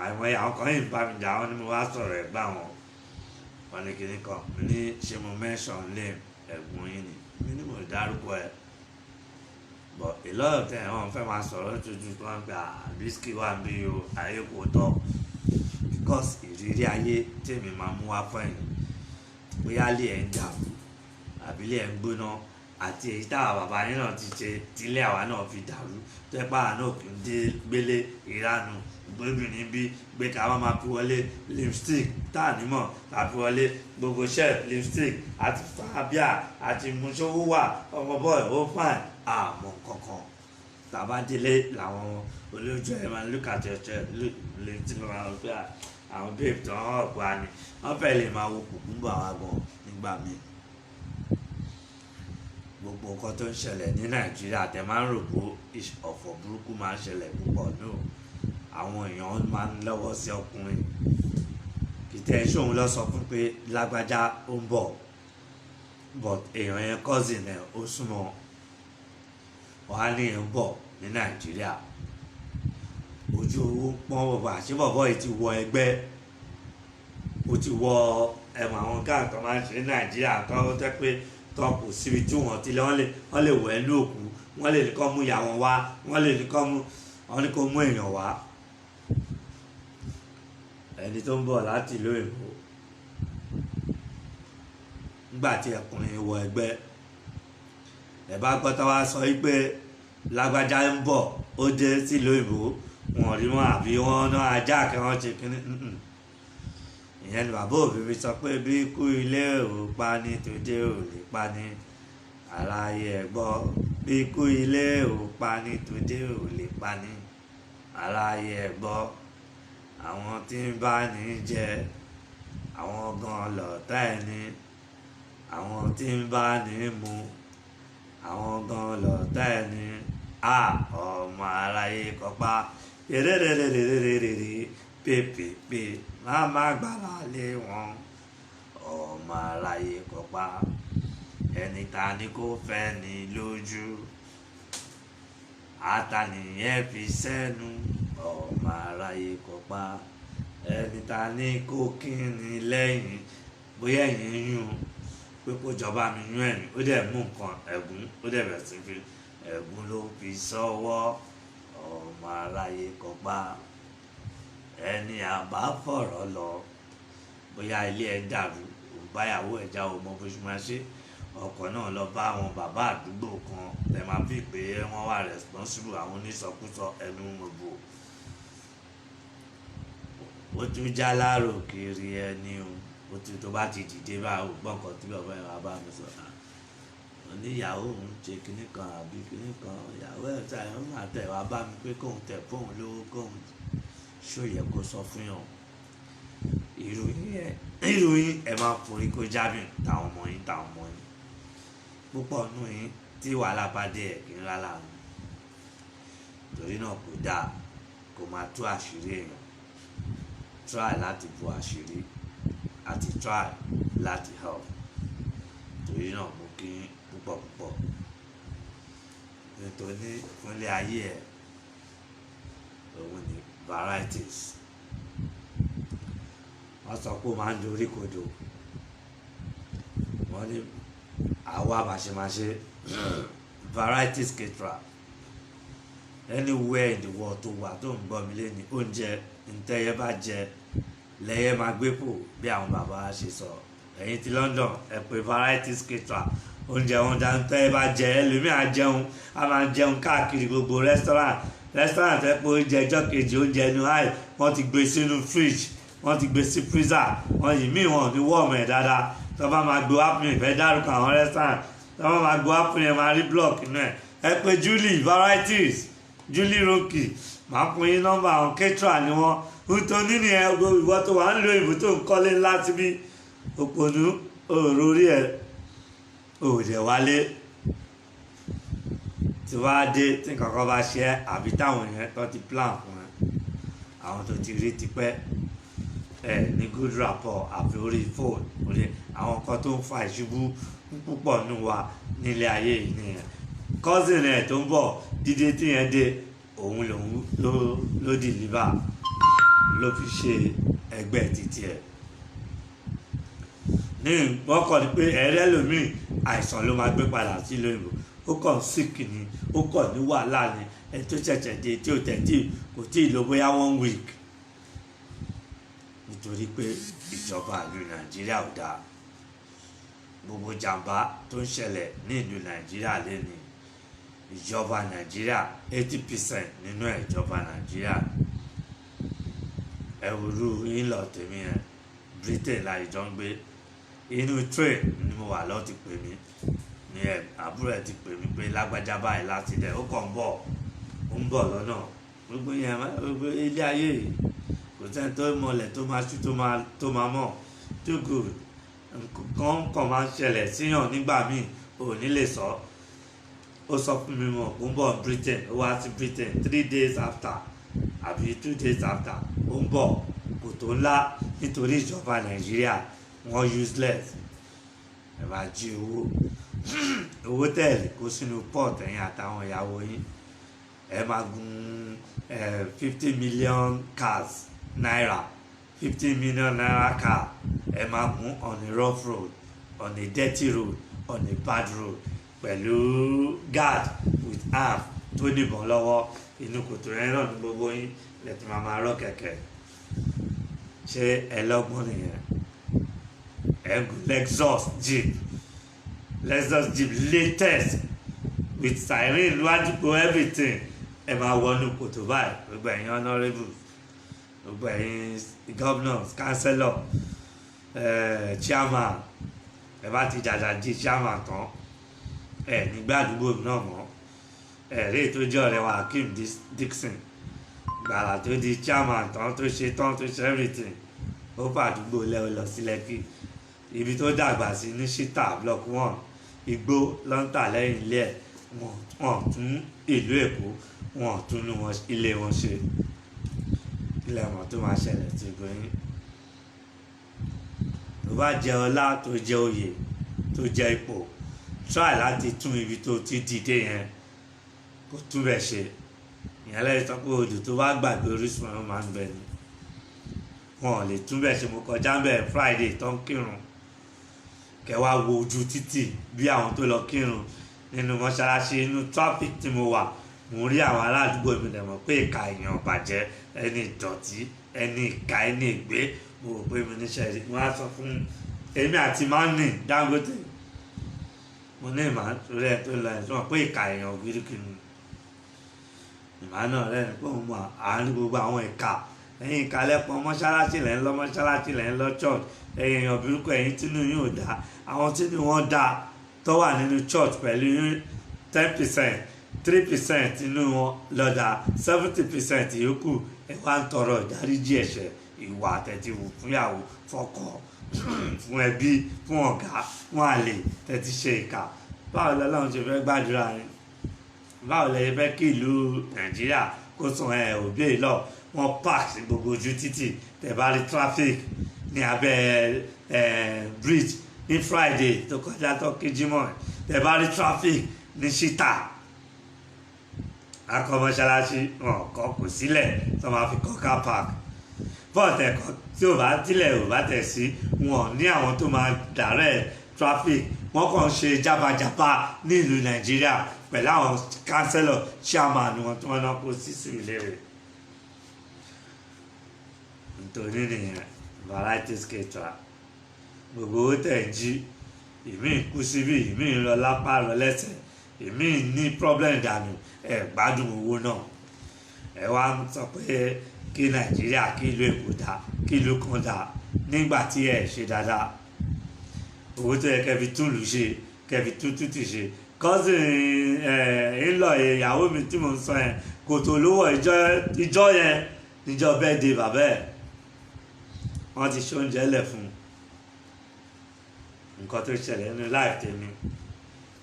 A: àìmọye àwọn kan yìí ń bá mi jà wọ́n ni mo wá sọ̀rọ̀ ẹ̀ gbà wọ́n wọ́n ní kíní kan mo ní ṣe mo mention lé ẹ̀gbọ́n yín ni mi ní mo dárúkọ ẹ̀ but a lot of them wọ́n fẹ́ máa sọ̀rọ̀ tuntun tó ń gba Wizkid wà bí o ayé kò tọ́ because ìrírí ayé tèmi máa mú wá fún ẹ̀yìn bóyá lè ẹ̀ ń dàrú àbí lè ẹ̀ ń gbóná àti èyí táwa bàbá yín náà ti ṣe tílé àwa náà fi dàrú tó ẹ pààrọ̀ náà kì í dé gbélé ìranù gbóbìnrin bí gbé ká má máa fi wọlé lipstick tá à nímọ̀ ká fi wọlé gbogbo shelf lipstick àti fàbíà àti mùsùlùmí wà ọmọ bọ́ọ̀ ó fàn àmọ́ kankan tàbá délé làwọn olójú ẹ̀ máa look at your chest lè tí wọ́n máa fi àwọn babe tó ń hàn pa ni wọ́n fẹ́ lè máa wo kùkú bọ̀ àwọn àgbọ̀n nígbà míì gbogbo nǹkan tó ń ṣẹlẹ̀ ní Nàìjíríà tẹ máa ń rò pé ọ̀fọ̀ burúkú máa ń ṣẹlẹ̀ púpọ̀ náà àwọn èèyàn máa ń lọ́wọ́ sí ọkùnrin kìtẹ́ ṣóun lọ sọ fún pé lágbájá ó ń bọ̀ but èèyàn yẹn cousin ẹ̀ ó súnmọ́ wàá ní ẹ̀ ń bọ̀ ní Nàìjíríà ojú owó pọ́n bọ̀bọ̀ àṣé bọ̀bọ̀ yìí ti wọ ẹgbẹ́ ó ti wọ ẹ̀wọ̀n àwọn gáà tó máa ń ṣe ní Nàìjíríà tó tẹ́ pé tó kò síbi tí wọ́n ti lé wọ́n lè wọ̀ ẹ́ ní òkú wọ́n lè ní kọ́ mú ìyá wọn wá wọ́n lè ní kọ́ mú wọ́n ní kó mú èèyàn wá ẹni tó ń bọ̀ láti ìlú Èkó nígbà tí ẹkùnrin wọ ẹgbẹ́ ẹ bá gbọ́ tó wá sọ wípé lágbájá ń bọ̀ ó dé sílùú Èkó wọn rí wọn àbí wọn náà ajá kí wọ́n ṣe kínní ìyẹn ni bàbá òbí mi sọ pé bí ikú ilé ò pa ní tòde ò lè pa ní àlàyé ẹ̀ gbọ́ bí ikú ilé ò pa ní tòde ò lè pa ní àlàyé ẹ̀ gbọ́ àwọn tí ń bá ní jẹ àwọn gan lọ̀tá ẹni àwọn tí ń bá ní mu àwọn gan lọ̀tá ẹni ọmọ aráyé kọpá rèrèrèrèrèrèrè pèpèpè má gbára lé wọn ọmọ aráyé kọpá ẹni ta ni kò fẹ́ ni lójú àtànìyẹn fi sẹ́nu ọmọ aráyé kọpá ẹni ta ni kò kíni lẹ́yìn bóyá ẹ̀yìn yún pé kó jọba mi yún ẹ̀yìn ó dẹ̀ mú nǹkan ẹ̀gún ó dẹ̀ bẹ̀rẹ̀ sí fi ẹ̀gún ló fi sọ́wọ́ ọmọ aráyé kọpá ẹni àbá fọ̀rọ̀ lọ bóyá ilé ẹ̀ dàrú báyàwó ẹ̀ já o mọ bó ṣe máa ṣe ọkọ̀ náà lọ bá àwọn bàbá àdúgbò kan ẹ máa fi pé wọ́n wà responsible àwọn onísọkúsọ ẹnu gbogbo ó tún já láàrò kiri ẹni o tún tó bá ti dìde bá o gbọ́n kan tí bàbá ẹ̀ wá bá mi sọ oníyàwó òun ṣe kinní kan àbí kinní kan ìyàwó ẹ̀ tí àyàn máa tẹ̀ wá bá mi pé kóun tẹ̀ fóun lówó kóun ṣó yẹ kó sọ fún yàn ìròyìn ẹ máa forí kó jábìn táwọn ọmọ yín púpọ̀ nù yín tí wàhálà bá dé ẹ̀ kí n rálá nù torí náà kò dáa kó máa tú àṣírí èèyàn try láti bu àṣírí àti try láti help torí náà mo kí púpọ̀ nítorí fúnlé ayé ẹ̀ òun ni varieties wọ́n sọ pé ó máa ń dorí kodò wọ́n ní àwa màṣemáṣe varieties ketra anywhere in the world tó wà tó ń gbọ́ mi lẹ́ni oúnjẹ ntẹ́yẹ bá jẹ lẹ́yẹ máa gbé pò bí àwọn bàbá wa ṣe sọ ẹ̀yin ti London ẹ pé varieties ketra oúnjẹ wọn dá ntẹ́yẹ bá jẹ ẹlòmíà jẹun a máa jẹun káàkiri gbogbo restaurant ẹ pé oúnjẹ ẹjọ́ kejì oúnjẹ inú háì wọ́n ti gbé sínú fridge wọ́n ti gbé sí freezer wọ́n yìí mí wọn ní wọ́ọ̀mù ẹ̀ dáadáa tó bá máa gbé wápù yẹn fẹ́ dárúkọ àwọn restaurant tó bá máa gbé wápù yẹn máa rí block inú ẹ̀ ẹ pé Julie varieties Julie Rocky máa pín in nọ́mbà àwọn ketra ni wọ́n nítorí ní ẹ ìwọ tó wà ń lo ìbò tó ń kọ́lé ńlá síbí òpònú òòrò orí ẹ̀ òòdẹ̀ wálé tí wàá dé tí kankan bá ṣe ẹ́ àbí táwọn yẹn tó ti plan fún ẹ àwọn tó ti rí tipẹ́ ẹ ní good rapport àfi orí fóònù orí àwọn kan tó ń fa ìṣubú púpọ̀ nù wa nílé ayé yìí nìyẹn cousin ẹ̀ tó ń bọ̀ dídé tí yẹn dé òun lòun ló deliver ló fi ṣe ẹgbẹ́ títí ẹ̀ ní wọ́n kọ́ ni pé ẹ̀rẹ́ lómìn àìsàn ló máa gbé padà sí lóyìnbó ó kàn sick ni, ó kàn ní wàhálà ni, ẹni tó ṣẹ̀ṣẹ̀ dé tí ò tẹ̀tí kò tí ì lò bóyá 1 week nítorí pé ìjọba ìlú Nàìjíríà ò dáa. Gbogbo jàǹbá tó ń ṣẹlẹ̀ ní ìlú Nàìjíríà lẹ́ni ìjọba Nàìjíríà 80% nínú ẹ̀ ìjọba Nàìjíríà. Ẹ̀wùrú in-law tèmi yẹn Britain la ìjọ ń gbé, inú train ni mo wà lọ́ ti pè mí ní àbúrò ẹ̀ ti pè mí pé lágbájá báyìí láti dẹ̀ ó kàn ń bọ̀ lọ́nà. Gbogbo yẹn gbogbo ilé ayé yìí kò sẹ́ni tó mọlẹ̀ tó máa ṣú tó máa mọ̀ too good. Nǹkan kan máa ń ṣẹlẹ̀ síyàn nígbà míì ò ní lè sọ. Ó sọ fún mi mọ̀ ó ń bọ̀ Britain, ó wá sí Britain 3 days after àbí 2 days after ó ń bọ̀ kòtò ńlá nítorí ìjọba Nàìjíríà wọ́n useless. Ẹ máa jí owó tẹ̀lé kó sínú port ẹ̀yin àtàwọn ìyàwó yín. Ẹ máa gun 50 million cars naira 50 million naira car. Ẹ máa gun on a rough road, on a dirty road, on a bad road pẹ̀lú guard with arm tó níbọn lọ́wọ́. Inú kòtò yẹn náà ní gbogbo yín lẹ́tí máa rọ́ kẹ̀kẹ́. Ṣé ẹ lọ́gbọ́n nìyẹn? Ẹ ń gun Lexus Jeep latest with siren ládùúgbò everything. Ẹ máa wọnú kòtò báyìí gbogbo ẹ̀yin honourable, gbogbo ẹ̀yin governors, councillor, chairman. Ẹ bá ti jàjà di chairman tán ẹ nígbà àdúgbò náà mọ́. Ẹ̀rí tó jẹ́ ọ̀rẹ́ wa Hakeem Dixon gbàrà tó di chairman tán tó ṣe everything ó fàdúgbò lẹ́wọ̀ lọ sí Lẹ́kì. Ibi tó dàgbà sí ní Shita block 1 igbó lọ́ńtà lẹ́yìn ilé ẹ̀. Wọ́n tún ìlú Èkó wọ́n tún ilé wọn ṣe. Ilé wọn tó máa ṣẹlẹ̀ tí gbóyìn. Tó bá jẹ ọlá tó jẹ oyè tó jẹ ipò try láti tún ibi tó ti dìde yẹn kó tún bẹ̀ ṣe. Ìyẹn lẹ́yìn tó pé odò tó bá gbàgbé orísun ẹ̀ máa ń bẹ ni. Wọn ò lè tún bẹ̀ ṣe. Mo kọjá bẹ̀ Friday tó ń kírun kẹ wá wo ojú títì bí àwọn tó lọ kírun nínú mọ́ṣáláṣí inú traffic tí mo wà. Mo rí àwọn ará àdúgbò mi dẹ̀ mọ̀ pé ìka èèyàn bàjẹ́ ẹni ìdọ̀tí ẹni ìka ẹni ìgbé. Mo rò pé mi níṣẹ́ rí. Mo wá sọ fún èmi àti Mani Dangote mo ní ìmọ̀ torí ẹ tó lọ ẹ̀sùn pé ìka èèyàn gíríkì ni. Ìmọ̀ náà rẹ̀ ní pé òun mọ àárín gbogbo àwọn ìka ẹ̀yin ìka lẹ́pọ̀ mọ́ṣáláṣí lẹ́ ń lọ mọ́ṣáláṣí lẹ́ ń lọ church ẹ̀yin èèyàn burúkú ẹ̀yin tínú yín ò dáa. Àwọn tínú wọn dáa tó wà nínú church pẹ̀lú 10% 3% inú wọn lọ́dà 70% yòókù ẹ wá ń tọrọ ìdáríjì ẹ̀ṣẹ̀ ìwà àtẹ̀tìwò fúnyàwó fọ́kọ fún ẹbí fún ọ̀gá fún àlè tẹ̀tí ṣe ìkà. Báwo lọ́lọ́run ṣe fẹ́ gbàdúrà yín? Báwo lẹ fẹ́ kí ìlú Nàìjíríà kó sàn òbí lọ? Wọ́n park sí gbogbo ojú títì tẹ̀ bá rí traffic ní abẹ́ bridge ní Friday tó kọjá tó kí Jímọ̀ tẹ̀ bá rí traffic ní Shita. Akọ mọ́ṣáláṣí wọn kọ́ kò sílẹ̀ tó máa fi kọ́ car park. Bọ́ọ̀tù ẹ̀kọ́ tí ò bá tilẹ̀ ò bá tẹ̀ sí wọn ní àwọn tó máa direct traffic. Wọ́n kàn ṣe jábàjábá ní ìlú Nàìjíríà pẹ̀lú àwọn councillor chairman wọn tí wọ́n náà kó sí Surulere. Nítorí nìyẹn variety skater gbogbo owó tẹ̀ ń jí ìmí kú síbí ìmí ń lọ lápá lọ lẹ́sẹ̀ ìmí ní problem dànù gbádùn owó náà. Ẹ wá ń sọ pé kí Nàìjíríà kí ìlú Èkó dá kí ìlú kan dá nígbà tí ẹ ṣe dáadáa. Owó tó yẹ kẹ́ fi tún lù ṣe kẹ́ fi tún tútù ṣe. Cousin ńlọ ìyàwó mi tí mo ń sọ yẹn kòtò olówó ìjọ yẹn níjọ́ birthday bàbá ẹ̀ wọ́n ti ṣe oúnjẹ lẹ̀ fún nǹkan tó ṣẹlẹ̀ nínú life tèmi.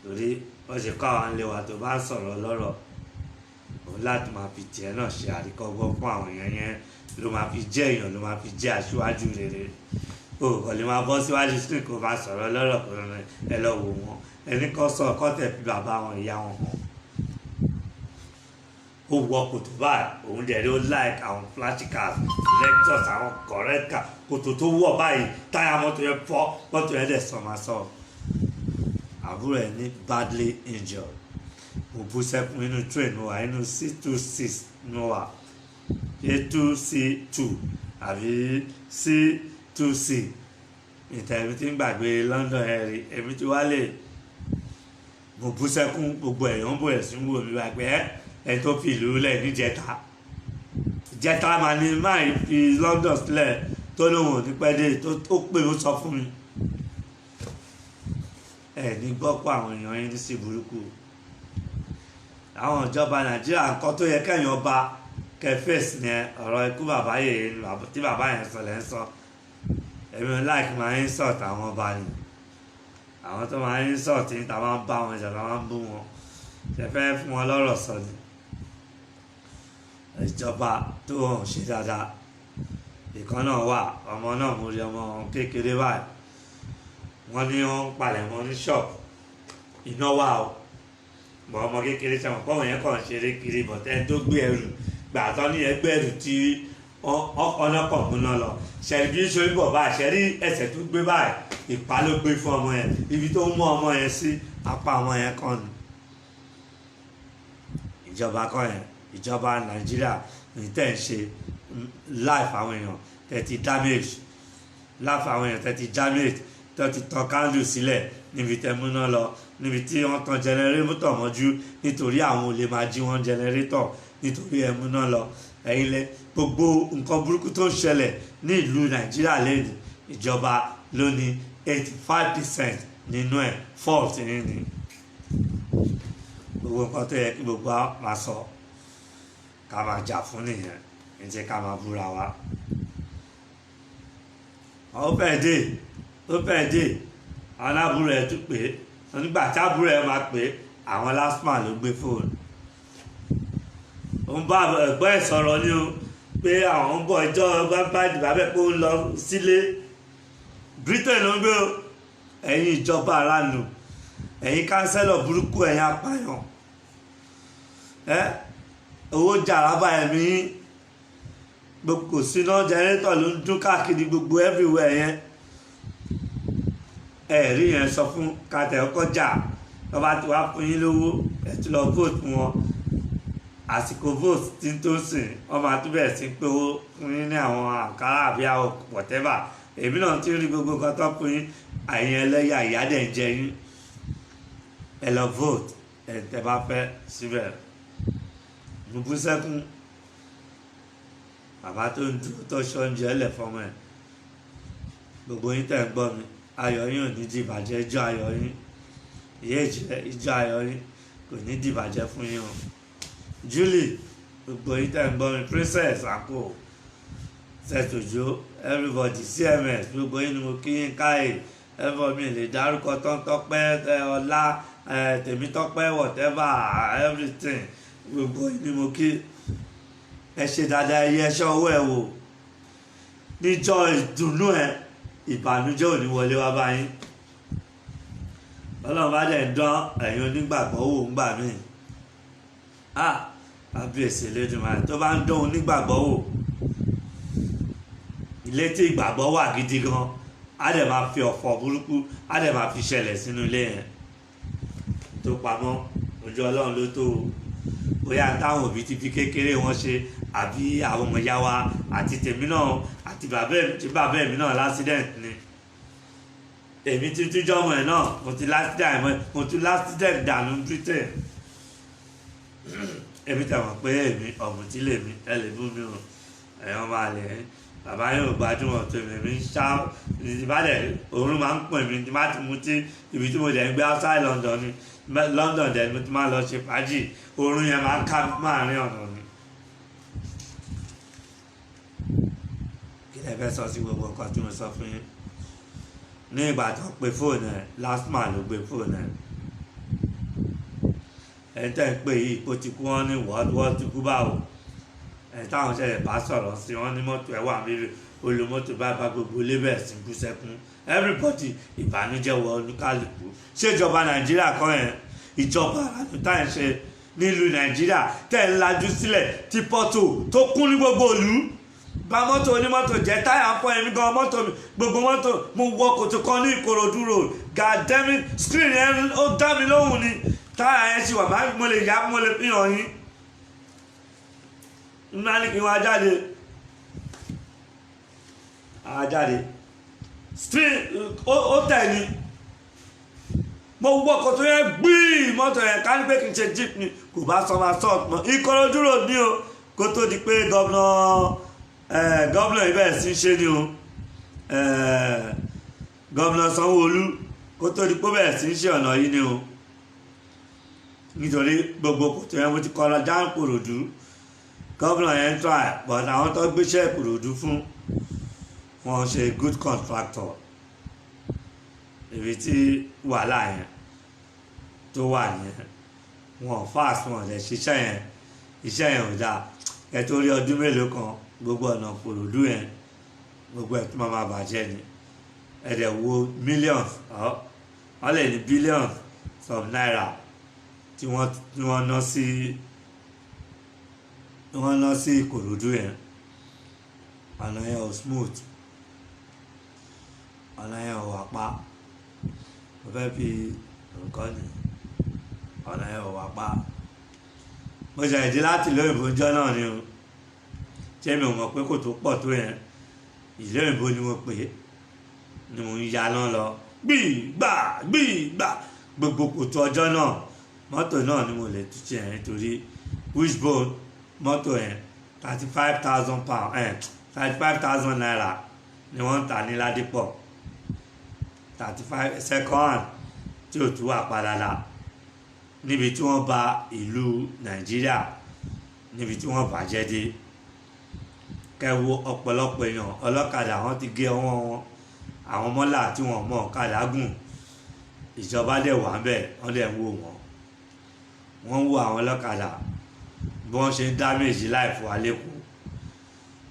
A: Torí wọ́n ṣe kọ́ àwọn ilé wa tó bá ń sọ̀rọ̀ lọ́rọ̀ òun láti máa fi tiẹ̀ náà ṣe àríkọ́gbọ́n fún àwọn èèyàn yẹn ló máa fi jẹ́ èèyàn ló máa fi jẹ́ aṣíwájú rere. O kò lè máa bọ́ síwájú sí kò máa sọ̀rọ̀ lọ́rọ̀ kò rìn ẹ lọ wò wọ́n ẹni kan sọ ọkọ tẹ̀ fi bàbá wọn ìyá wọn hàn. Ó wọ kòtò báyìí òun dẹ̀ ló like àwọn flashy cars Lexus àwọn correct car kòtò tó wọ̀ báyìí táyà mọ́tò yẹn fọ́ mọ́tò yẹn dẹ̀ sọ máa sọ. Àbúrò ẹ̀ ní badly injured mo bú sẹ́kún inú train mo wà inú C26 mo wà A2C2 àbí C2C ìtẹ̀mí tí ń gbàgbé London ẹ̀rí èmi ti wálé mo bú sẹ́kún gbogbo èèyàn bò ẹ̀ sún wò mí wá pé ẹ tó fi ìlú lẹ̀ níjẹta ìjẹta máa ní máì fi London sílẹ̀ tó lóun ò ní pẹ́ dé tó pè ó sọ fún mi ẹ ní gbọ́ pé àwọn èèyàn yín ní sí burúkú àwọn ìjọba Nàìjíríà nǹkan tó yẹ kẹ́yìn ọba kẹfẹ́sì yẹn ọ̀rọ̀ ikú bàbá yẹn tí bàbá yẹn sọ lẹ́ ń sọ èmi ò láìkí máa ń sọ̀tà àwọn ọba ni àwọn tó máa ń sọ̀tì níta máa ń bá wọn jà máa ń bú wọn ṣe fẹ́ fún wọn lọ́rọ̀ sọ ni ìjọba tó hàn ṣe dáadáa ìkan náà wà ọmọ náà mo rí ọmọ kékeré báyìí wọ́n ní wọ́n ń palẹ̀ mọ́ ní ṣọ́ọ̀bù iná wà o bọ̀ ọmọ kékeré sẹ́wọ̀n pọ́wọ́n yẹn kàn ṣeré kiri bọ̀ tẹ́ tó gbé ẹrù gbàtọ́ ní ẹgbẹ́ ẹrù tí ọ̀nà kan múná lọ ṣẹ̀rí bí ṣe ń bọ̀ báyìí ṣẹ̀rí ẹsẹ̀ tó gbé báyìí ìpá ló gbé fún ọmọ yẹn ibi tó mú ọmọ yẹn sí apá ọmọ yẹn kàn ní ìjọba kan yẹn ìjọba Nàìjíríà ní tẹ̀ ń ṣe life àwọn èèyàn tẹ̀ ti damage life àwọn èèyàn tẹ̀ ti damage tẹ̀ ti tan candle sílẹ̀ níbi tẹ̀ múná lọ níbi tí wọ́n tan jẹnẹrétọ̀ mọ́jú nítorí àwọn olè máa jí wọ́n jẹnẹrétọ̀ nítorí ẹ̀ múná lọ ẹ̀yin lẹ gbogbo nǹkan burúkú tó ń ṣẹlẹ̀ ní ìlú Nàìjíríà lẹ́nu ìjọba ló ní 85% nínú ẹ̀ fault ní gbogbo nǹkan tó yẹ kí gbogbo máa sọ ká máa jà fún nìyẹn ní jẹ́ ká máa búra wa. ó fẹ́ dé àwọn aláàbúrò ẹ̀ tún pé nígbà tí àbúrò ẹ̀ máa pé àwọn LASTMA ló gbé fóònù òun bá ẹ̀gbọ́n ẹ̀ sọ̀rọ̀ ní o pé àwọn ń bọ̀ ìjọ bá ìdìbò abẹ́ pé ó ń lọ sílé Britain ló ń gbé o ẹ̀yin ìjọba aráàlú ẹ̀yin kánsẹ́lọ̀ burúkú ẹ̀yin apààyàn owó jàrábà ẹ̀mí gbogbo kò síná jẹnẹrétọ̀ ló ń dún káàkiri gbogbo everywhere yẹn ẹ̀rí yẹn sọ fún kàtẹ́ ọkọ̀ jà lọ́ba tí wàá fún yín lówó ẹ̀ tún lọ vote fún wọn àsìkò vote tí ń tó sìn wọ́n máa tún bẹ̀rẹ̀ sí pé ó fún yín ní àwọn àǹkárá àbí àwọn whatever èmi náà ti rí gbogbo nǹkan tó fún yín àyìn ẹlẹ́yà ìyá dẹ̀ ń jẹ yín ẹ lọ vote ẹ̀ tẹ́ bá fẹ́ síbẹ̀ mo bú sẹ́kún bàbá tó ń dúró tó ṣọ́njẹ ẹlẹ̀ fọmọ ẹ̀ gbogbo yín tẹ̀ ń gbọ́ mi ayọ̀ yín ò ní dìbàjẹ́ ijó ayọ̀ yín ìyá ìjìnlẹ̀ ijó ayọ̀ yín kò ní dìbàjẹ́ fún yín o Julie gbogbo yín tẹ̀ ń gbọ́ mi Princess Akko Setojo everybody CMS gbogbo yín ni mo kí yín káyè everybody mi lè dárúkọ tán Tọ́pẹ́ Ọlá Tèmítọ́pẹ́ whatever everything gbogbo yín ni mo kí ẹ ṣe dáadáa ẹyẹ ẹṣẹ ọwọ́ ẹ wò níjọ́ ìdùnnú ẹ ìbànújẹ́ ò ní wọlé wá báyìí Ọlọ́run bá dẹ̀ ń dán ẹ̀yin onígbàgbọ́ wò ń gbà mí kábíyèsí Elédùmarè tó bá ń dán onígbàgbọ́ wò ilé tí ìgbàgbọ́ wà gidi gan á dẹ̀ máa fi ọ̀fọ̀ burúkú á dẹ̀ máa fi ṣẹlẹ̀ sínú ilé yẹn tó pamọ́ ojú Ọlọ́run ló tó o bóyá táwọn òbí ti fi kékeré wọn ṣe àbí àwọn ọmọ ìyá wa àti tèmi náà àti bàbá mi náà lásìdẹ̀ǹt ni èmi ti tújọ́ ọmọ ẹ̀ náà mo ti lásìdẹ̀ǹt dànù Britain èmi tẹ̀wọ̀n pé èmi ọ̀mùtí lèmi ẹ lè bú mi o ẹ̀yàn máa lè bàbá yóò gbajúmọ̀ tó mi ń ṣá ìbàdàn òórùn máa ń pè mí tí má ti mú tí ibi tí mo dẹ̀ ń gbé outside London ni London dẹ̀ mo ti máa lọ ṣe fàájì oorun yẹn máa ń ká máàrin ọ̀nà ni. kí lẹ fẹ́ sọ sí gbogbo nǹkan tí mo sọ fún yín ní ìgbà tó pe fóònù ẹ̀ LASTMA ló gbé fóònù ẹ̀ ẹ̀ tẹ́ ń pè yí ipò ti kú wọ́n ní wọ́n ti kú báwo ẹ̀ táwọn ṣẹlẹ̀ bá sọ̀rọ̀ sí wọ́n ní mọ́tò ẹ̀ wà níbi olùmọ́tò bá gbogbo lébẹ̀ sí bú sẹ́kún everybody ìbànújẹ́ wọ olúkálùkù ṣèjọba Nàìjíríà kan yẹn ìjọba àlùtà ẹ̀ ṣe nílùú Nàìjíríà tẹ̀ ń lajú sílẹ̀ tí pọ́tò tó kún ní gbogbo ìlú bá mọ́tò onímọ́tò jẹ́ táyà ń fọ́ ẹ̀mí gan mọ́tò mi gbogbo mọ́tò mo wọ kòtò kan ní Ìkòròdú road gàdẹ́mí screen yẹn ó dá mi lóhùn ni táyà yẹn sì wà mo lè yá mo lè fi hàn yín nná ní kí wọ́n jáde spin ó tẹ̀ ní mo wọ́ ọkọ̀ tó yẹ gbíì mọ́tò yẹn ká ní pé kì í ṣe jeep ni kò bá sọ ma sọ mọ́ Ìkòròdú road ní o kó tó di pé gọ́vnà ibẹ̀ sí ṣe ni o gọ́vnà Sanwó-Olú kó tó di pé bẹ́ẹ̀ sí ṣe ọ̀nà yìí ni o nítorí gbogbo kòtò yẹn mo ti kọ́ra já Ìkòròdú gọ́vnà yẹn ń try but àwọn tó gbéṣẹ́ Ìkòròdú fún wọn ṣe good contractor ibi tí wàhálà yẹn tó wà yẹn wọn fast wọn lè ṣiṣẹ́ yẹn iṣẹ́ yẹn ò dáa ẹ tó rí ọdún mélòó kan gbogbo ọ̀nà Ìkòròdú yẹn gbogbo ẹ̀ tó máa bàjẹ́ ni ẹ dẹ̀ wo millions wọ́n lè ní billions of naira tí wọ́n ná sí Ìkòròdú yẹn ọ̀nà yẹn ò smooth ọ̀nà yẹn ò wà pa mo fẹ́ fi nǹkan ní ọ̀nà yẹn ò wà pa mo ṣe ìdí láti ìlú òyìnbó jọ náà ni o ṣé mi ò mọ̀ pé kò tó pọ̀ tó yẹn ìlú òyìnbó ni mo pè é ni mo ń ya náà lọ gbìgbà gbogbo kòtò ọjọ́ náà mọ́tò náà ni mo lè tún ṣe yẹn nítorí wishbone mọ́tò yẹn 35,000 naira ni wọ́n ń tà ní Ládìpọ̀ 35 second tí ò tún wà padà la níbi tí wọ́n bà ìlú Nàìjíríà níbi tí wọ́n bàjẹ́ dé kẹwo ọ̀pọ̀lọpọ̀ èèyàn ọlọ́kadà wọ́n ti gé ọwọ́ wọn àwọn mọ́là tí wọ́n mọ̀ ọ̀kadà gùn ìjọba dẹ̀ wà ń bẹ̀ wọ́n dẹ̀ ń wò wọ́n ń wo àwọn ọlọ́kadà bí wọ́n ṣe ń damage life wa lẹ́kọ̀ọ́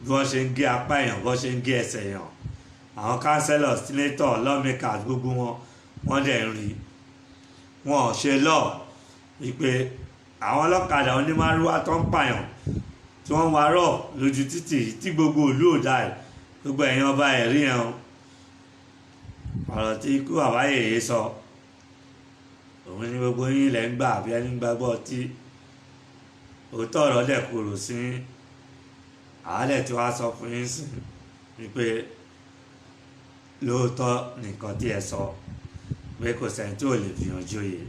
A: bí wọ́n ṣe ń gé apá èèyàn bí wọ́n ṣe ń gé ẹsẹ̀ èèyàn àwọn councillors senator lawmakers gbogbo wọ́n dẹ̀ ń rí wọn ò ṣe lọ wípé àwọn ọlọ́kadà onímàrúwá tó ń pààyàn tí wọ́n wá rọ̀ lójú títì tí gbogbo ìlú ò dá ẹ̀ gbogbo ẹ̀yàn ọba ẹ̀ rí ẹ̀ ọ̀rọ̀ tí ikú àbáyèyé sọ òun ni gbogbo yín lẹ́ ń gbà bí ẹni gbàgbọ́ tí òótọ́ ọ̀rọ̀ dẹ̀ kúrò sí àálẹ̀ tí wàá sọ fún yín sí wípé lóòótọ́ nìkan tí ẹ sọ pé kò sẹ́ni tí ò lè fìyàn joyè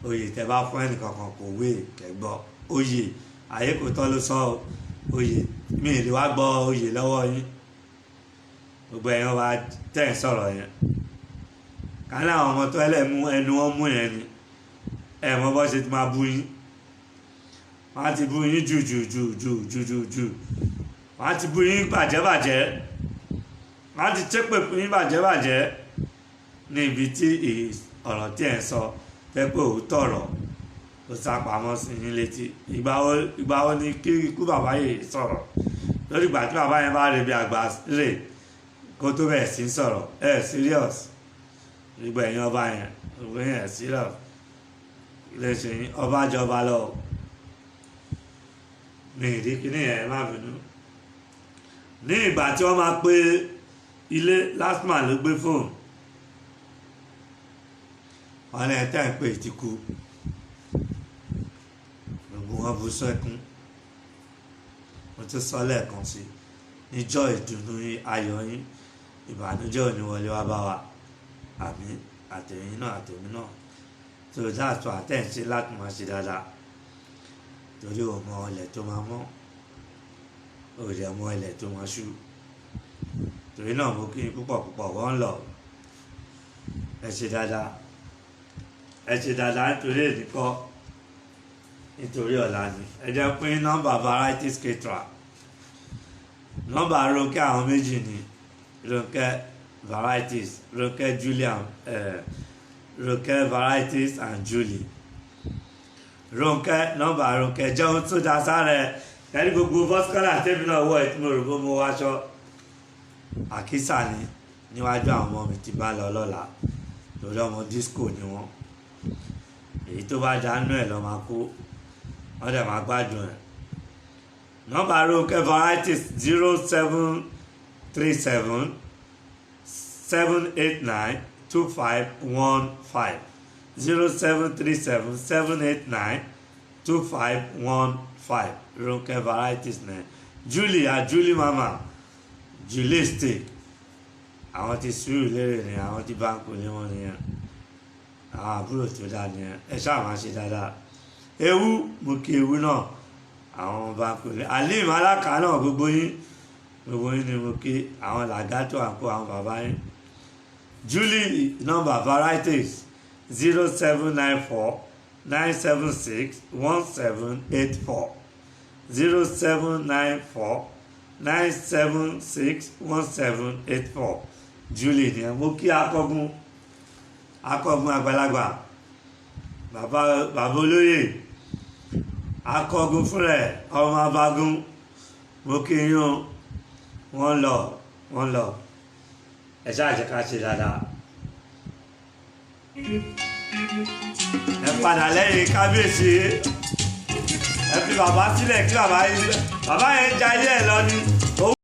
A: oyè tẹ bá fún ẹnìkan kan kò wé kẹgbọ́ oyè ayé kò tọ́ ló sọ oyè mi ì lè wá gbọ́ oyè lọ́wọ́ yín gbogbo ẹ̀yàn wa tẹ̀ ń sọ̀rọ̀ yẹn ká láwọn ọmọ tó ẹlẹ́mú ẹnu wọn mú yẹn ni ẹ mọ bọ́ ṣe ti máa bú yín wọ́n á ti bú yín jù wọ́n á ti bú yín bàjẹ́ wọ́n á ti ṣépè fún yín bàjẹ́ ní ibi tí ọ̀rọ̀ tí ẹ̀ ń sọ fẹ́ pé òótọ́ ọ̀rọ̀ ó sápamọ́ sí yín létí ìgbà wo ni kí ikú bàbá yìí sọ̀rọ̀ lórí ìgbà tí bàbá yẹn bá rebi àgbà rè kó tó bẹ̀ sí sọ̀rọ̀ serious ìgbà ẹ̀yìn ọba yẹn òwe yẹn serious lè ṣe yín ọba jọba lọ ní ìdí kíní yẹn má bínú ní ìgbà tí wọ́n máa pé ilé LASTMA ló gbé fóònù wọn lẹ́yìn tẹ́ ń pè tí kú gbogbo wọn bú sẹ́kún mo ti sọ lẹ́ẹ̀kan sí níjọ́ ìdùnnú ayọ̀ yín ìbànújẹ́ ò ní wọlé wá bá wa àmì àtẹ̀yìn náà àtẹ̀mí náà tó dáàtọ̀ àtẹ̀ǹṣe láti máa ṣe dáadáa torí ò mọ ilẹ̀ tó máa mọ́ ò dẹ̀ mọ ilẹ̀ tó máa ṣú torí náà mo kí n púpọ̀ wọ́n lọ ẹ ṣe dáadáa nítorí èdìkọ́ nítorí ọ̀la ni ẹ jẹ́ pín nọ́mbà varieties caterer nọ́mbà Ronke àwọn méjì ni Ronke varieties Ronke Julian Ronke varieties and Julie Ronke nọ́mbà Ronke jẹun tó da sáré ẹni gbogbo bọ́sùkọ́lá tẹ́mi náà wọ ìtumọ̀ òrùbó mo wáṣọ àkísà ni níwájú àwọn ọmọ mi ti bá lọ lọ́la lórí ọmọ disco ni wọ́n èyí tó bá dánú ẹ̀ lọ́ máa kó wọ́n dẹ̀ máa gbádùn ẹ̀ nọ́mbà Ronke varieties 0737 789 2515 0737-789-2515 Ronke varieties náà Julie mama Julie stay àwọn ti sùúrù lérè ni àwọn ti báńkò ní wọn nìyẹn àwọn àbúrò tó dáa nìyẹn ẹ ṣáà máa ṣe dáadáa ewu mo kí ewu náà àwọn báńkò ní alim alákà náà gbogbo yín ni mo kí àwọn làgátò àpò àwọn bàbá yín Julie number varieties 0794-976-1784 0794-976-1784 Julie ni mo kí akọgun àgbàlagbà bàbá olóyè akọgun fúnra ẹ̀ ọmọ abágún mo kí yín wọ́n lọ ẹ ṣáà jẹ́ ká ṣe dáadáa ẹ padà lẹ́yìn kábíyèsí ẹ fi bàbá sílẹ̀ kí bàbá yẹn jayé ẹ lọ ní.